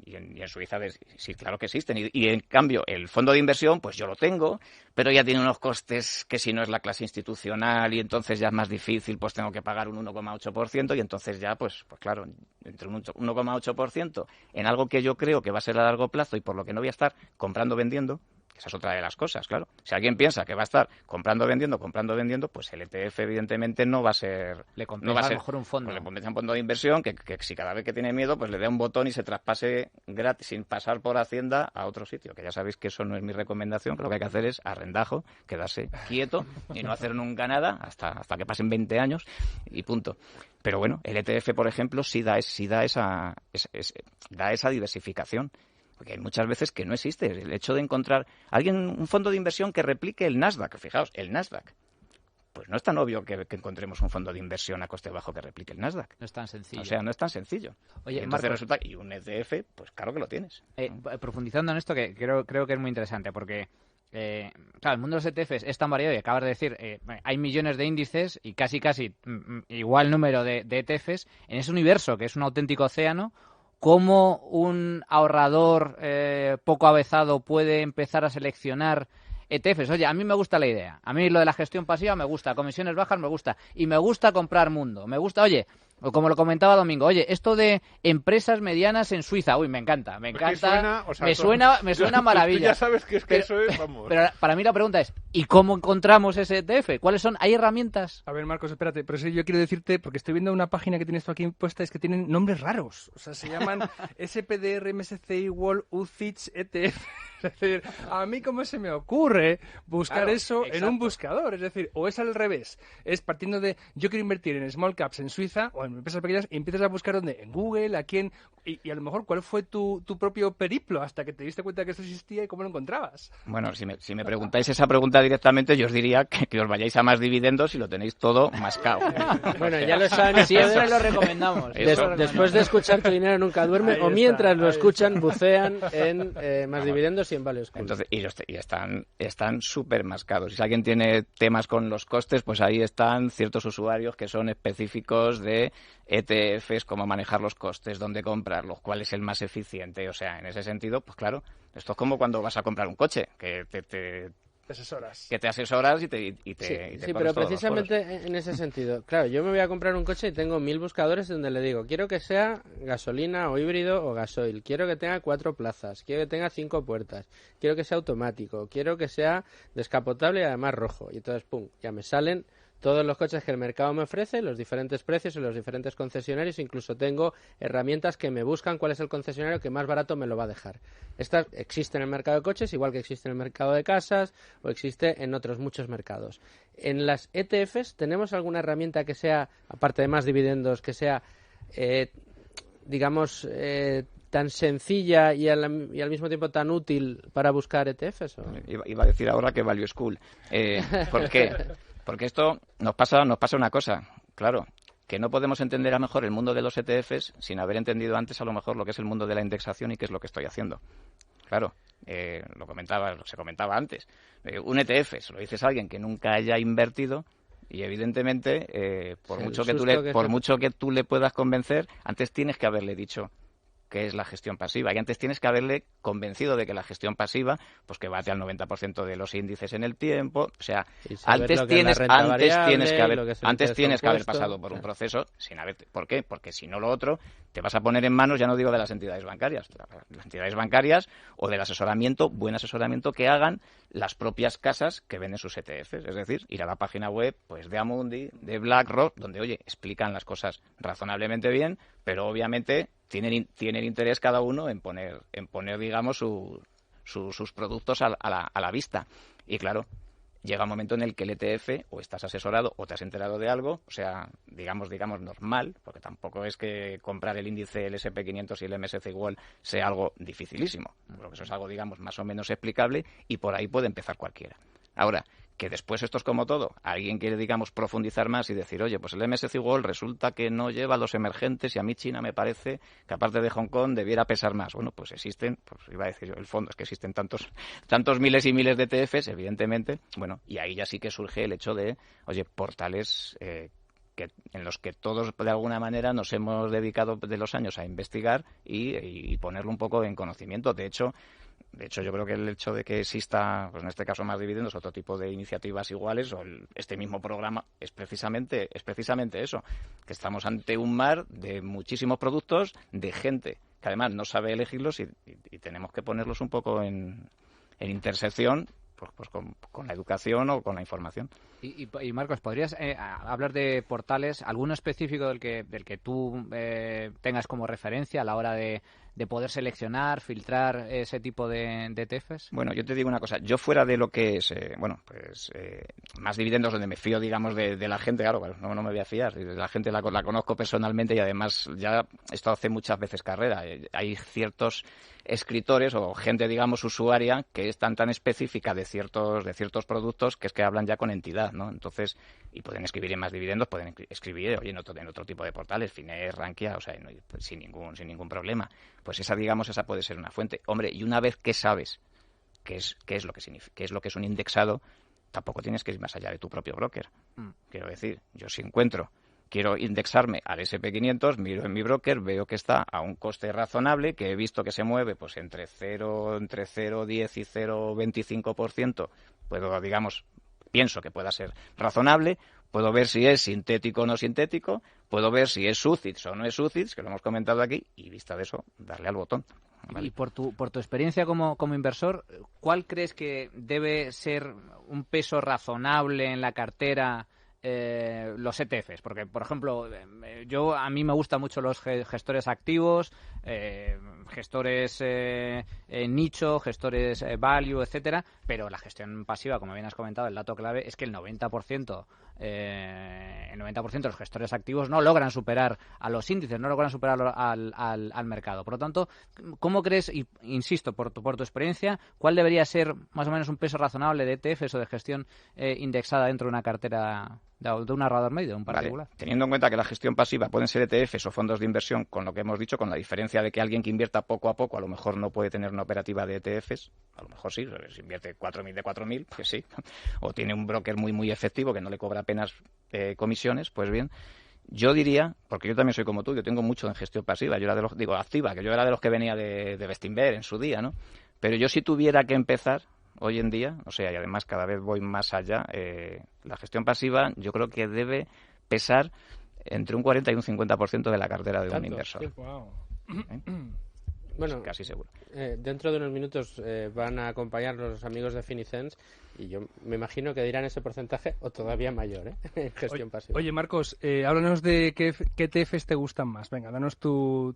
y en Suiza sí, claro que existen. Y en cambio, el fondo de inversión, pues yo lo tengo, pero ya tiene unos costes que si no es la clase institucional y entonces ya es más difícil, pues tengo que pagar un 1,8% y entonces ya, pues claro, entre un 1,8% en algo que yo creo que va a ser a largo plazo y por lo que no voy a estar comprando, vendiendo, esa es otra de las cosas, claro. Si alguien piensa que va a estar comprando, vendiendo, pues el ETF evidentemente no va a ser... Le compensa no va a a lo ser, mejor un fondo. pues le compensa un fondo de inversión que si cada vez que tiene miedo, pues le dé un botón y se traspase gratis, sin pasar por Hacienda a otro sitio. Que ya sabéis que eso no es mi recomendación, que lo que hay que hacer es arrendajo, quedarse quieto y no hacer nunca nada hasta que pasen 20 años y punto. Pero bueno, el ETF, por ejemplo, sí da esa diversificación. Porque hay muchas veces que no existe. El hecho de encontrar un fondo de inversión que replique el Nasdaq. Fijaos, el Nasdaq. Pues no es tan obvio que encontremos un fondo de inversión a coste bajo que replique el Nasdaq. No es tan sencillo. O sea, no es tan sencillo. Oye, y entonces Marcos, resulta, y un ETF, pues claro que lo tienes. profundizando en esto, que creo que es muy interesante, porque claro, el mundo de los ETFs es tan variado y acabas de decir, hay millones de índices y casi igual número de ETFs en ese universo, que es un auténtico océano. ¿Cómo un ahorrador poco avezado puede empezar a seleccionar ETFs? Oye, a mí me gusta la idea. A mí lo de la gestión pasiva me gusta, comisiones bajas me gusta. Y me gusta comprar mundo. Me gusta, oye, o como lo comentaba Domingo, oye, esto de empresas medianas en Suiza, uy, me encanta. Me suena maravilla. Tú ya sabes que eso es, vamos. Pero para mí la pregunta es, ¿y cómo encontramos ese ETF? ¿Cuáles son? ¿Hay herramientas? A ver, Marcos, espérate, pero sí yo quiero decirte, porque estoy viendo una página que tienes tú aquí puesta, es que tienen nombres raros. O sea, se llaman SPDR, MSCI World, UCITS, ETF. Es decir, a mí cómo se me ocurre buscar Claro, eso en exacto. un buscador. Es decir, o es al revés, es partiendo de yo quiero invertir en small caps en Suiza o en empresas pequeñas y empiezas a buscar dónde, en Google, a quién, y a lo mejor cuál fue tu propio periplo hasta que te diste cuenta que esto existía y cómo lo encontrabas. Bueno, si me preguntáis esa pregunta directamente, yo os diría que os vayáis a Más Dividendos y lo tenéis todo mascado. Bueno, ya lo saben Siempre ustedes. lo recomendamos. Después de escuchar Tu Dinero Nunca Duerme, Ahí o está, mientras lo ahí escuchan, bucean en Más Dividendos y en Value School. Entonces, y están súper mascados. Si alguien tiene temas con los costes, pues ahí están ciertos usuarios que son específicos de ETFs, cómo manejar los costes, dónde comprarlos, cuál es el más eficiente. O sea, en ese sentido, pues claro, esto es como cuando vas a comprar un coche, que te Asesoras. asesoras y te Sí, corres pero todos los precisamente en ese sentido. Claro, yo me voy a comprar un coche y tengo 1000 buscadores donde le digo, quiero que sea gasolina o híbrido o gasoil, quiero que tenga 4 plazas, quiero que tenga 5 puertas, quiero que sea automático, quiero que sea descapotable y además rojo. Y entonces, pum, ya me salen todos los coches que el mercado me ofrece, los diferentes precios y los diferentes concesionarios. Incluso tengo herramientas que me buscan cuál es el concesionario que más barato me lo va a dejar. Estas existen en el mercado de coches, igual que existe en el mercado de casas o existe en otros muchos mercados. En las ETFs, ¿tenemos alguna herramienta que sea, aparte de Más Dividendos, que sea, tan sencilla y al mismo tiempo tan útil para buscar ETFs? ¿o? Iba a decir ahora que Value School. ¿Por qué? Porque esto nos pasa una cosa, claro, que no podemos entender a lo mejor el mundo de los ETFs sin haber entendido antes a lo mejor lo que es el mundo de la indexación y qué es lo que estoy haciendo. Claro, se comentaba antes. Un ETF, se lo dices a alguien que nunca haya invertido y evidentemente, por mucho que tú le puedas convencer, antes tienes que haberle dicho qué es la gestión pasiva. Y antes tienes que haberle convencido de que la gestión pasiva, pues que bate al 90% de los índices en el tiempo. O sea, antes tienes que haber pasado por un proceso sin haber... ¿Por qué? Porque si no, lo otro te vas a poner en manos, ya no digo de las entidades bancarias, las entidades bancarias o del asesoramiento, buen asesoramiento que hagan las propias casas que venden sus ETFs. Es decir, ir a la página web pues de Amundi, de BlackRock, donde, oye, explican las cosas razonablemente bien, pero obviamente tienen interés cada uno en poner digamos, sus productos a la vista. Y claro, llega un momento en el que el ETF o estás asesorado o te has enterado de algo, o sea, digamos normal, porque tampoco es que comprar el índice, el SP500 y el MSCI World sea algo dificilísimo, porque eso es algo, digamos, más o menos explicable y por ahí puede empezar cualquiera. Ahora, que después esto es como todo. Alguien quiere, digamos, profundizar más y decir, oye, pues el MSCI World resulta que no lleva los emergentes y a mí China me parece que aparte de Hong Kong debiera pesar más. Bueno, pues existen, pues iba a decir yo, el fondo es que existen tantos miles y miles de ETFs, evidentemente. Bueno, y ahí ya sí que surge el hecho de, oye, portales en los que todos de alguna manera nos hemos dedicado de los años a investigar y ponerlo un poco en conocimiento. De hecho, yo creo que el hecho de que exista, pues en este caso más dividendos, otro tipo de iniciativas iguales, o este mismo programa, es precisamente eso, que estamos ante un mar de muchísimos productos, de gente que además no sabe elegirlos y tenemos que ponerlos un poco en intersección pues con la educación o con la información. Y Marcos, ¿podrías hablar de portales, alguno específico del que tú tengas como referencia a la hora de poder seleccionar, filtrar ese tipo de ETFs? Bueno, yo te digo una cosa. Yo fuera de lo que es, más dividendos, donde me fío, digamos, de la gente, claro, no me voy a fiar. La gente la conozco personalmente y además ya he estado hace muchas veces carrera. Hay ciertos escritores o gente, digamos, usuaria que es tan específica de ciertos productos que es que hablan ya con entidad, ¿no? Entonces, y pueden escribir en más dividendos, pueden escribir, oye, en otro tipo de portales, Fines, Rankia, o sea, sin ningún problema. Pues esa puede ser una fuente. Hombre, y una vez que sabes qué es lo que significa, qué es lo que es un indexado, tampoco tienes que ir más allá de tu propio broker. Quiero decir, yo si quiero indexarme al S&P 500, miro en mi broker, veo que está a un coste razonable, que he visto que se mueve pues entre 0,10 y 0,25%, pienso que pueda ser razonable, puedo ver si es sintético o no sintético, puedo ver si es UCITS o no es UCITS, que lo hemos comentado aquí, y vista de eso, darle al botón. ¿Vale? Y por tu experiencia como inversor, ¿cuál crees que debe ser un peso razonable en la cartera los ETFs? Porque, por ejemplo, a mí me gustan mucho los gestores activos, gestores nicho, gestores value, etcétera, pero la gestión pasiva, como bien has comentado, el dato clave es que el 90% de los gestores activos no logran superar a los índices, no logran superar al mercado. Por lo tanto, ¿cómo crees, y insisto, por tu experiencia, cuál debería ser más o menos un peso razonable de ETFs o de gestión indexada dentro de una cartera de un ahorrador medio, un particular? Vale. Teniendo en cuenta que la gestión pasiva pueden ser ETFs o fondos de inversión, con lo que hemos dicho, con la diferencia de que alguien que invierta poco a poco a lo mejor no puede tener una operativa de ETFs, a lo mejor sí, si invierte 4.000 de 4.000, pues sí, o tiene un broker muy muy efectivo que no le cobra apenas comisiones, pues bien, yo diría, porque yo también soy como tú, yo tengo mucho en gestión pasiva, yo era activa, que yo era de los que venía de Bestinver en su día, ¿no? Pero yo si tuviera que empezar hoy en día, o sea, y además cada vez voy más allá, la gestión pasiva yo creo que debe pesar entre un 40 y un 50% de la cartera de un inversor. Sí, wow. Bueno, casi seguro. Dentro de unos minutos van a acompañarnos los amigos de Finicens y yo me imagino que dirán ese porcentaje o todavía mayor, en gestión pasiva. Oye, Marcos, háblanos de qué ETFs te gustan más. Venga, danos tu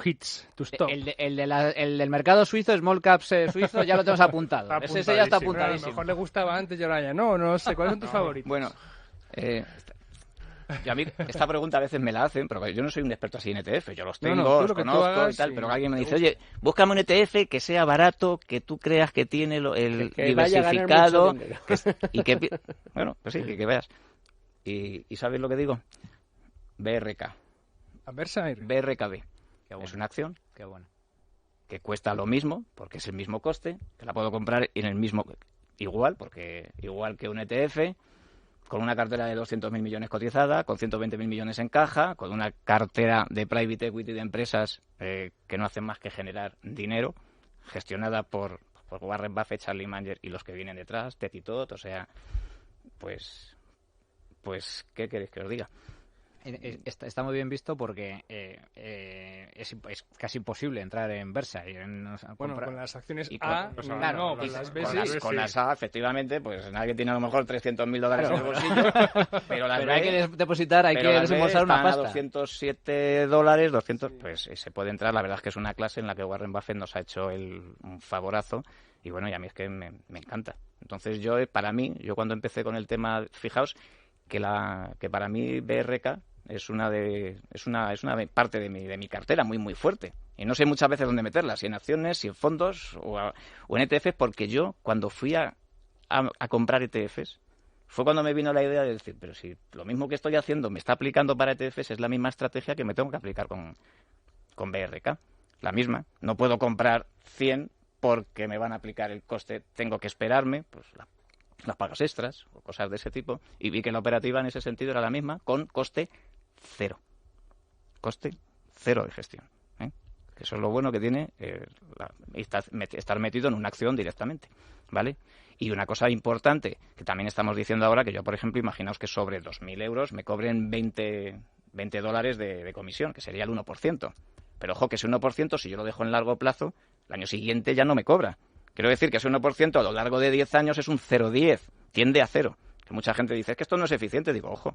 hits, tus top. El del mercado suizo, Small Caps suizo, ya lo tenemos apuntado. Ese ya está apuntadísimo. A lo mejor le gustaba antes y ahora ya no sé. ¿Cuáles son tus favoritos? Bueno, y a mí esta pregunta a veces me la hacen, pero yo no soy un experto así en ETF, yo los tengo, los conozco y tal, pero alguien me dice, oye, búscame un ETF que sea barato, que tú creas que tiene el diversificado, y que bueno, pues sí, que veas. ¿Y sabes lo que digo? BRK. BRKB. Bueno. Es una acción. Qué bueno. Que cuesta lo mismo, porque es el mismo coste, que la puedo comprar en el mismo igual que un ETF, con una cartera de 200.000 millones cotizada, con 120.000 millones en caja, con una cartera de private equity de empresas que no hacen más que generar dinero, gestionada por Warren Buffett, Charlie Munger y los que vienen detrás, Ted y Todd, o sea, pues ¿qué queréis que os diga? Está muy bien visto porque es casi imposible entrar en Versa. Con las acciones A, claro, con las B, con las A, efectivamente, pues nadie tiene a lo mejor $300.000 en el bolsillo, pero hay que depositar, hay que desembolsar una pasta. $207, 200, pues se puede entrar. La verdad es que es una clase en la que Warren Buffett nos ha hecho un favorazo y bueno, y a mí es que me encanta. Entonces yo cuando empecé con el tema, fijaos que para mí BRK es una parte de mi cartera muy muy fuerte y no sé muchas veces dónde meterla, si en acciones, si en fondos o en ETFs, porque yo cuando fui a a comprar ETFs, fue cuando me vino la idea de decir, pero si lo mismo que estoy haciendo me está aplicando para ETFs, es la misma estrategia que me tengo que aplicar con BRK. La misma. No puedo comprar 100 porque me van a aplicar el coste. Tengo que esperarme, pues las pagas extras o cosas de ese tipo. Y vi que la operativa en ese sentido era la misma, con coste cero. Coste cero de gestión. Eso es lo bueno que tiene estar metido en una acción directamente, ¿vale? Y una cosa importante que también estamos diciendo ahora, que yo, por ejemplo, imaginaos que sobre 2.000 euros me cobren $20 de comisión, que sería el 1%. Pero ojo, que ese 1%, si yo lo dejo en largo plazo, el año siguiente ya no me cobra. Quiero decir que ese 1% a lo largo de 10 años es un 0,10, tiende a cero. Que mucha gente dice, es que esto no es eficiente. Digo, ojo,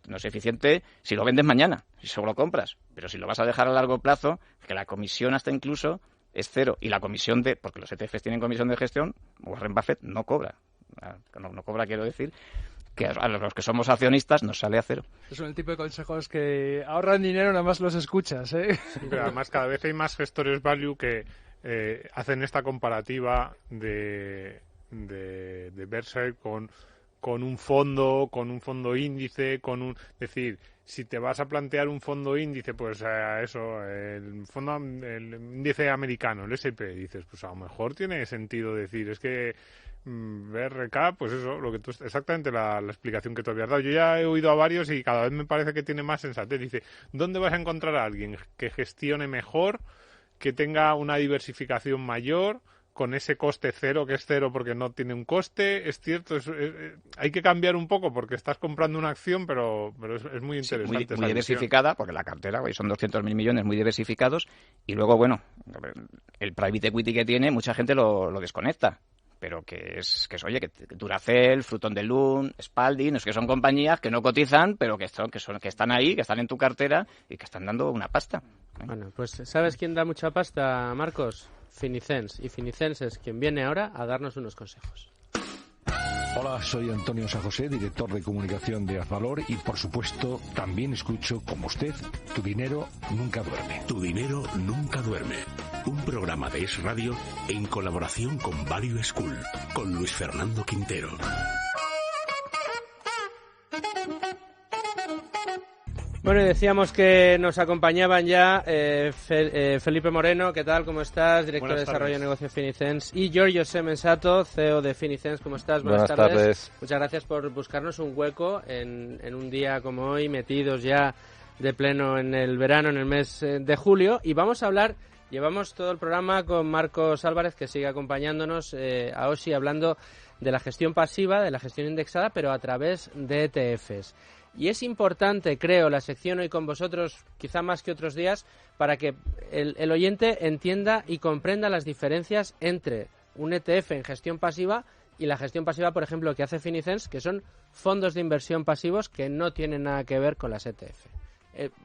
no es eficiente si lo vendes mañana, si solo lo compras. Pero si lo vas a dejar a largo plazo, que la comisión hasta incluso es cero. Y la comisión porque los ETFs tienen comisión de gestión, Warren Buffett no cobra. No cobra, quiero decir, que a los que somos accionistas nos sale a cero. Son el tipo de consejos que ahorran dinero, nada más los escuchas, ¿eh? Sí, pero además cada vez hay más gestores value que hacen esta comparativa de verse con un fondo índice, es decir, si te vas a plantear un fondo índice, pues el índice americano, el S&P, dices, pues a lo mejor tiene sentido decir, es que BRK, pues eso, exactamente la explicación que tú habías dado. Yo ya he oído a varios y cada vez me parece que tiene más sensatez. Dice, ¿dónde vas a encontrar a alguien que gestione mejor, que tenga una diversificación mayor, con ese coste cero, que es cero porque no tiene un coste? Es cierto, hay que cambiar un poco porque estás comprando una acción, pero es muy interesante. Sí, muy diversificada, porque la cartera hoy son 200.000 millones muy diversificados, y luego, bueno, el private equity que tiene, mucha gente lo desconecta. Pero que es oye, que Duracell, Fruton de Loom, Spalding, es que son compañías que no cotizan, pero que están ahí, que están en tu cartera y que están dando una pasta. Bueno, pues ¿sabes quién da mucha pasta, Marcos? Finicens. Y Finicens es quien viene ahora a darnos unos consejos. Hola, soy Antonio San José, director de comunicación de Azvalor, y por supuesto también escucho, como usted, Tu dinero nunca duerme. Tu dinero nunca duerme. Un programa de Es Radio en colaboración con Value School, con Luis Fernando Quintero. Bueno, y decíamos que nos acompañaban ya Felipe Moreno, ¿qué tal? ¿Cómo estás? Director de Desarrollo de Negocio Finicens. Y Giorgio Semensato, CEO de Finicens. ¿Cómo estás? Buenas tardes. Muchas gracias por buscarnos un hueco en un día como hoy, metidos ya de pleno en el verano, en el mes de julio. Y vamos a hablar, llevamos todo el programa con Marcos Álvarez, que sigue acompañándonos a OSI, hablando de la gestión pasiva, de la gestión indexada, pero a través de ETFs. Y es importante, creo, la sección hoy con vosotros, quizá más que otros días, para que el oyente entienda y comprenda las diferencias entre un ETF en gestión pasiva y la gestión pasiva, por ejemplo, que hace Finicens, que son fondos de inversión pasivos que no tienen nada que ver con las ETF.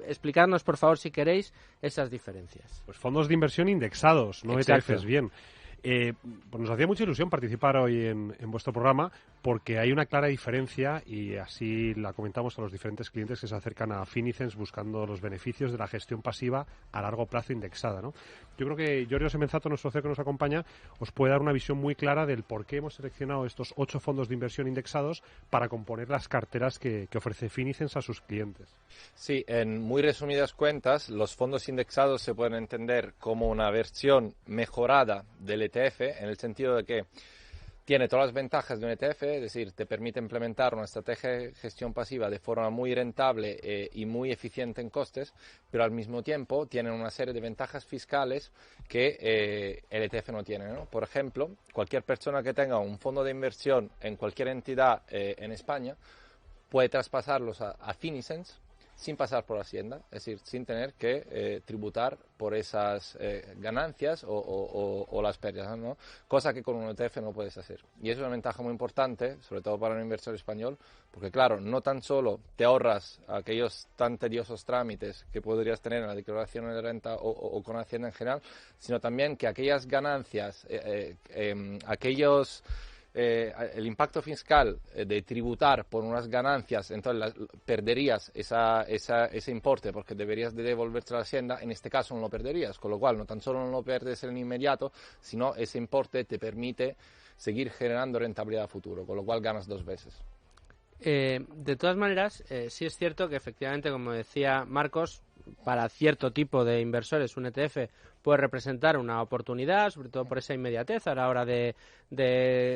Explicadnos, por favor, si queréis, esas diferencias. Pues fondos de inversión indexados, no Exacto. ETFs, bien. Pues nos hacía mucha ilusión participar hoy en vuestro programa, porque hay una clara diferencia, y así la comentamos a los diferentes clientes que se acercan a Finicens buscando los beneficios de la gestión pasiva a largo plazo indexada, ¿no? Yo creo que Giorgio Semensato, nuestro CEO que nos acompaña, os puede dar una visión muy clara del por qué hemos seleccionado estos 8 fondos de inversión indexados para componer las carteras que ofrece Finicens a sus clientes. Sí, en muy resumidas cuentas, los fondos indexados se pueden entender como una versión mejorada del ETF, en el sentido de que tiene todas las ventajas de un ETF, es decir, te permite implementar una estrategia de gestión pasiva de forma muy rentable y muy eficiente en costes, pero al mismo tiempo tienen una serie de ventajas fiscales que el ETF no tiene, ¿no? Por ejemplo, cualquier persona que tenga un fondo de inversión en cualquier entidad en España puede traspasarlos a Finicens sin pasar por Hacienda, es decir, sin tener que tributar por esas ganancias o las pérdidas, ¿no? Cosa que con un ETF no puedes hacer. Y es una ventaja muy importante, sobre todo para un inversor español, porque claro, no tan solo te ahorras aquellos tan tediosos trámites que podrías tener en la declaración de renta o con Hacienda en general, sino también que aquellas ganancias, aquellos el impacto fiscal de tributar por unas ganancias, entonces perderías ese importe porque deberías de devolverte a la Hacienda, en este caso no lo perderías, con lo cual no tan solo no lo pierdes en inmediato, sino ese importe te permite seguir generando rentabilidad a futuro, con lo cual ganas 2 veces. De todas maneras, sí es cierto que efectivamente, como decía Marcos, para cierto tipo de inversores un ETF puede representar una oportunidad, sobre todo por esa inmediatez a la hora de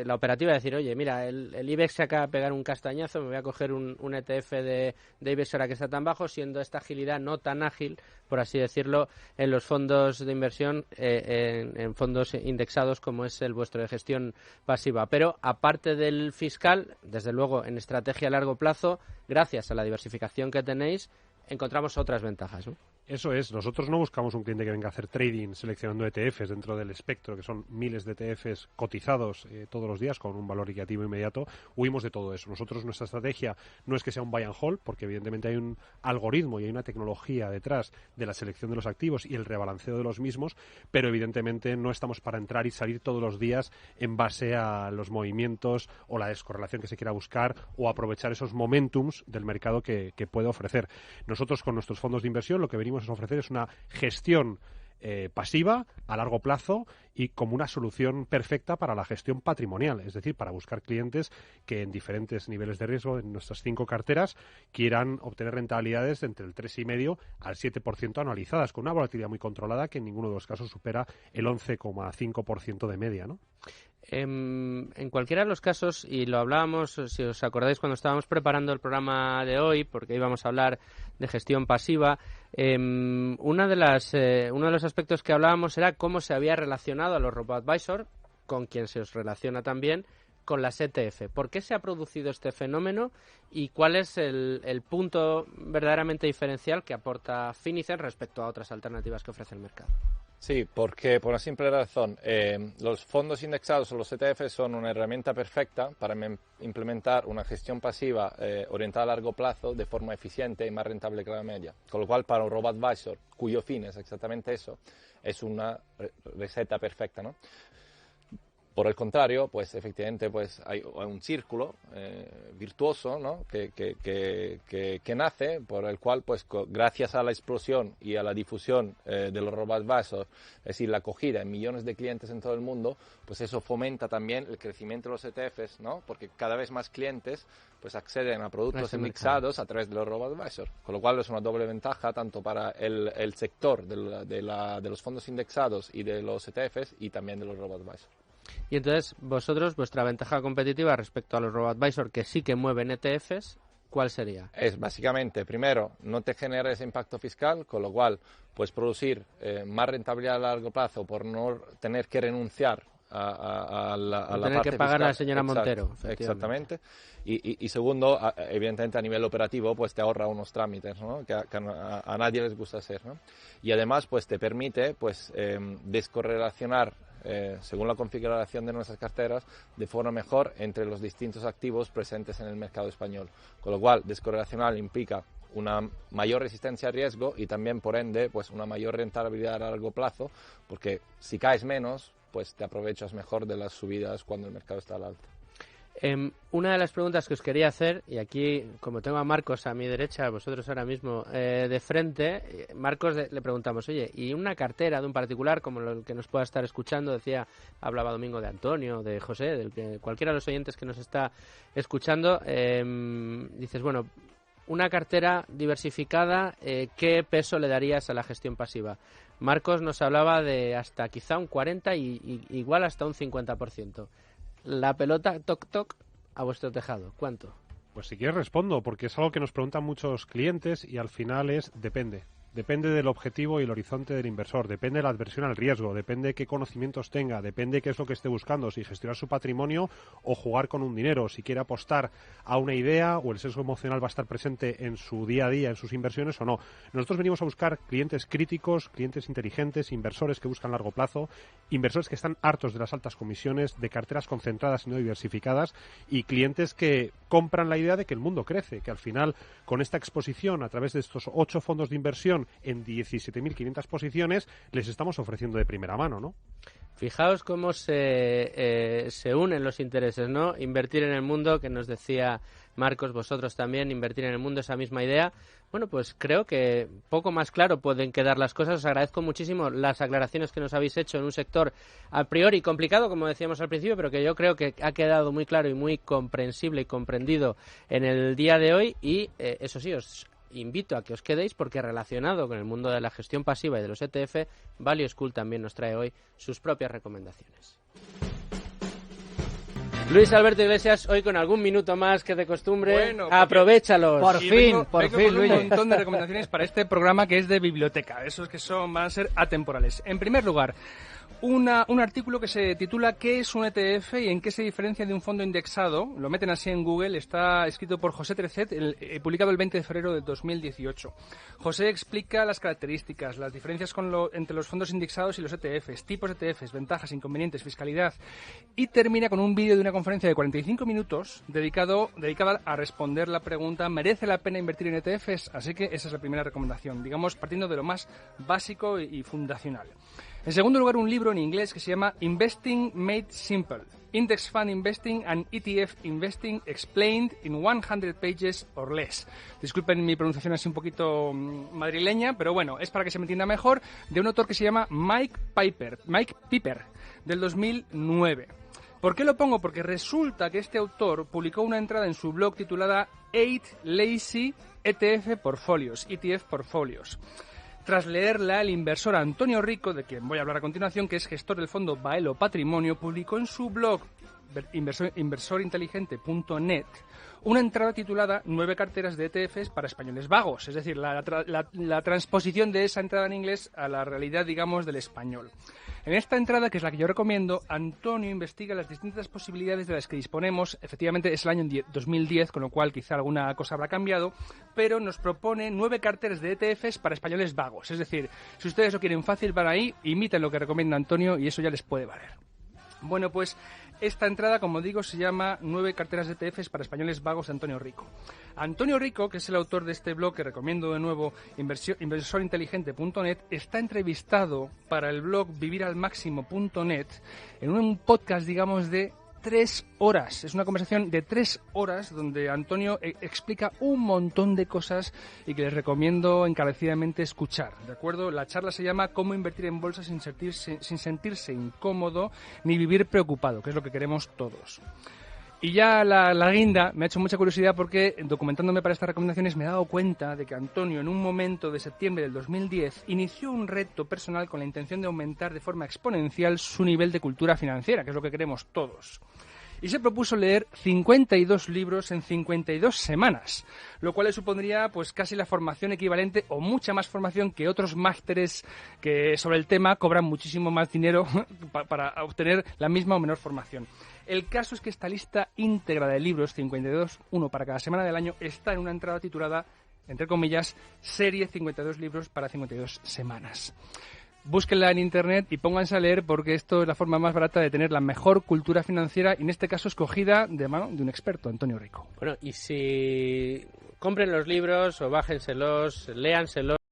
la operativa, decir, oye, mira, el IBEX se acaba de pegar un castañazo, me voy a coger un ETF de IBEX ahora que está tan bajo, siendo esta agilidad no tan ágil, por así decirlo, en los fondos de inversión, en fondos indexados como es el vuestro de gestión pasiva. Pero aparte del fiscal, desde luego en estrategia a largo plazo, gracias a la diversificación que tenéis, encontramos otras ventajas, ¿no? Eso es, nosotros no buscamos un cliente que venga a hacer trading seleccionando ETFs dentro del espectro, que son miles de ETFs cotizados todos los días con un valor liquidativo inmediato. Huimos de todo eso. Nosotros, nuestra estrategia no es que sea un buy and hold, porque evidentemente hay un algoritmo y hay una tecnología detrás de la selección de los activos y el rebalanceo de los mismos, pero evidentemente no estamos para entrar y salir todos los días en base a los movimientos o la descorrelación que se quiera buscar o aprovechar esos momentums del mercado que puede ofrecer. Nosotros, con nuestros fondos de inversión, lo que venimos a ofrecer es una gestión pasiva a largo plazo y como una solución perfecta para la gestión patrimonial, es decir, para buscar clientes que en diferentes niveles de riesgo en nuestras 5 carteras quieran obtener rentabilidades entre el 3,5 al 7% anualizadas, con una volatilidad muy controlada que en ninguno de los casos supera el 11,5% de media, ¿no? En cualquiera de los casos, y lo hablábamos, si os acordáis, cuando estábamos preparando el programa de hoy, porque íbamos a hablar de gestión pasiva, uno de los aspectos que hablábamos era cómo se había relacionado a los robo-advisor, con quien se os relaciona también, con las ETF. ¿Por qué se ha producido este fenómeno y cuál es el punto verdaderamente diferencial que aporta Finicen respecto a otras alternativas que ofrece el mercado? Sí, porque por una simple razón, los fondos indexados o los ETF son una herramienta perfecta para implementar una gestión pasiva orientada a largo plazo de forma eficiente y más rentable que la media. Con lo cual, para un robo-advisor, cuyo fin es exactamente eso, es una receta perfecta, ¿no? Por el contrario, pues efectivamente pues hay un círculo virtuoso, ¿no? que nace, por el cual pues gracias a la explosión y a la difusión de los robo-advisors, es decir, la acogida en millones de clientes en todo el mundo, pues eso fomenta también el crecimiento de los ETFs, ¿no? Porque cada vez más clientes pues acceden a productos indexados a través de los robo-advisors, con lo cual es una doble ventaja tanto para el sector de los fondos indexados y de los ETFs y también de los robo-advisors. Y entonces, vosotros, vuestra ventaja competitiva respecto a los robo-advisor que sí que mueven ETFs, ¿cuál sería? Es básicamente, primero, no te genera ese impacto fiscal, con lo cual puedes producir más rentabilidad a largo plazo por no tener que renunciar a la parte que pagar fiscal. a la señora Montero. Exactamente. Y segundo, evidentemente a nivel operativo, pues te ahorra unos trámites, ¿no? que a nadie les gusta hacer, ¿no? Y además, pues te permite pues descorrelacionar según la configuración de nuestras carteras, de forma mejor entre los distintos activos presentes en el mercado español. Con lo cual, descorrelacional implica una mayor resistencia a riesgo y también, por ende, pues una mayor rentabilidad a largo plazo, porque si caes menos, pues te aprovechas mejor de las subidas cuando el mercado está al alto. Una de las preguntas que os quería hacer, y aquí, como tengo a Marcos a mi derecha, vosotros ahora mismo de frente, Marcos le preguntamos, oye, ¿y una cartera de un particular, como el que nos pueda estar escuchando? Hablaba Domingo de Antonio, de José, cualquiera de los oyentes que nos está escuchando, dices, bueno, una cartera diversificada, ¿qué peso le darías a la gestión pasiva? Marcos nos hablaba de hasta quizá un 40% y igual hasta un 50%. La pelota, toc, a vuestro tejado. ¿Cuánto? Pues si quieres respondo, porque es algo que nos preguntan muchos clientes y al final depende. Depende del objetivo y el horizonte del inversor, depende de la adversión al riesgo, depende de qué conocimientos tenga, depende de qué es lo que esté buscando, si gestionar su patrimonio o jugar con un dinero, si quiere apostar a una idea o el sesgo emocional va a estar presente en su día a día, en sus inversiones o no. Nosotros venimos a buscar clientes críticos, clientes inteligentes, inversores que buscan largo plazo, inversores que están hartos de las altas comisiones, de carteras concentradas y no diversificadas y clientes que compran la idea de que el mundo crece, que al final con esta exposición a través de estos 8 fondos de inversión en 17.500 posiciones, les estamos ofreciendo de primera mano, ¿no? Fijaos cómo se unen los intereses, ¿no? Invertir en el mundo, que nos decía Marcos, vosotros también, invertir en el mundo, esa misma idea. Bueno, pues creo que poco más claro pueden quedar las cosas. Os agradezco muchísimo las aclaraciones que nos habéis hecho en un sector a priori complicado, como decíamos al principio, pero que yo creo que ha quedado muy claro y muy comprensible y comprendido en el día de hoy. Y eso sí, os invito a que os quedéis, porque relacionado con el mundo de la gestión pasiva y de los ETF, Value School también nos trae hoy sus propias recomendaciones. Luis Alberto Iglesias, hoy con algún minuto más que de costumbre, bueno, aprovéchalos. Por fin, Luis. Un montón de recomendaciones para este programa que es de biblioteca, esos que van a ser atemporales. En primer lugar, un artículo que se titula ¿Qué es un ETF y en qué se diferencia de un fondo indexado? Lo meten así en Google, está escrito por José Trecet, publicado el 20 de febrero de 2018. José explica las características, las diferencias entre los fondos indexados y los ETFs, tipos de ETFs, ventajas, inconvenientes, fiscalidad, y termina con un vídeo de una conferencia de 45 minutos dedicada a responder la pregunta ¿merece la pena invertir en ETFs? Así que esa es la primera recomendación, digamos, partiendo de lo más básico y fundacional. En segundo lugar, un libro en inglés que se llama Investing Made Simple, Index Fund Investing and ETF Investing Explained in 100 Pages or Less. Disculpen mi pronunciación así un poquito madrileña, pero bueno, es para que se me entienda mejor, de un autor que se llama Mike Piper, del 2009. ¿Por qué lo pongo? Porque resulta que este autor publicó una entrada en su blog titulada 8 Lazy ETF Portfolios. Tras leerla, el inversor Antonio Rico, de quien voy a hablar a continuación, que es gestor del fondo Baelo Patrimonio, publicó en su blog inversorinteligente.net una entrada titulada 9 carteras de ETFs para españoles vagos, es decir, la transposición de esa entrada en inglés a la realidad, digamos, del español. En esta entrada, que es la que yo recomiendo, Antonio investiga las distintas posibilidades de las que disponemos. Efectivamente, es el año 2010, con lo cual quizá alguna cosa habrá cambiado, pero nos propone 9 carteras de ETFs para españoles vagos. Es decir, si ustedes lo quieren fácil, van ahí, imiten lo que recomienda Antonio y eso ya les puede valer. Bueno, pues esta entrada, como digo, se llama 9 carteras de ETFs para españoles vagos de Antonio Rico. Antonio Rico, que es el autor de este blog que recomiendo de nuevo, inversorinteligente.net, está entrevistado para el blog viviralmaximo.net en un podcast, digamos, de 3 horas. Es una conversación de 3 horas donde Antonio explica un montón de cosas y que les recomiendo encarecidamente escuchar, ¿de acuerdo? La charla se llama ¿Cómo invertir en bolsa sin sentirse incómodo ni vivir preocupado?, que es lo que queremos todos. Y ya la guinda me ha hecho mucha curiosidad porque, documentándome para estas recomendaciones, me he dado cuenta de que Antonio, en un momento de septiembre del 2010, inició un reto personal con la intención de aumentar de forma exponencial su nivel de cultura financiera, que es lo que queremos todos. Y se propuso leer 52 libros en 52 semanas, lo cual le supondría pues casi la formación equivalente o mucha más formación que otros másteres que sobre el tema cobran muchísimo más dinero para obtener la misma o menor formación. El caso es que esta lista íntegra de libros, 52, uno para cada semana del año, está en una entrada titulada, entre comillas, Serie 52 libros para 52 semanas. Búsquenla en internet y pónganse a leer porque esto es la forma más barata de tener la mejor cultura financiera y en este caso escogida de mano de un experto, Antonio Rico. Bueno, y si compren los libros o bájenselos, léanselos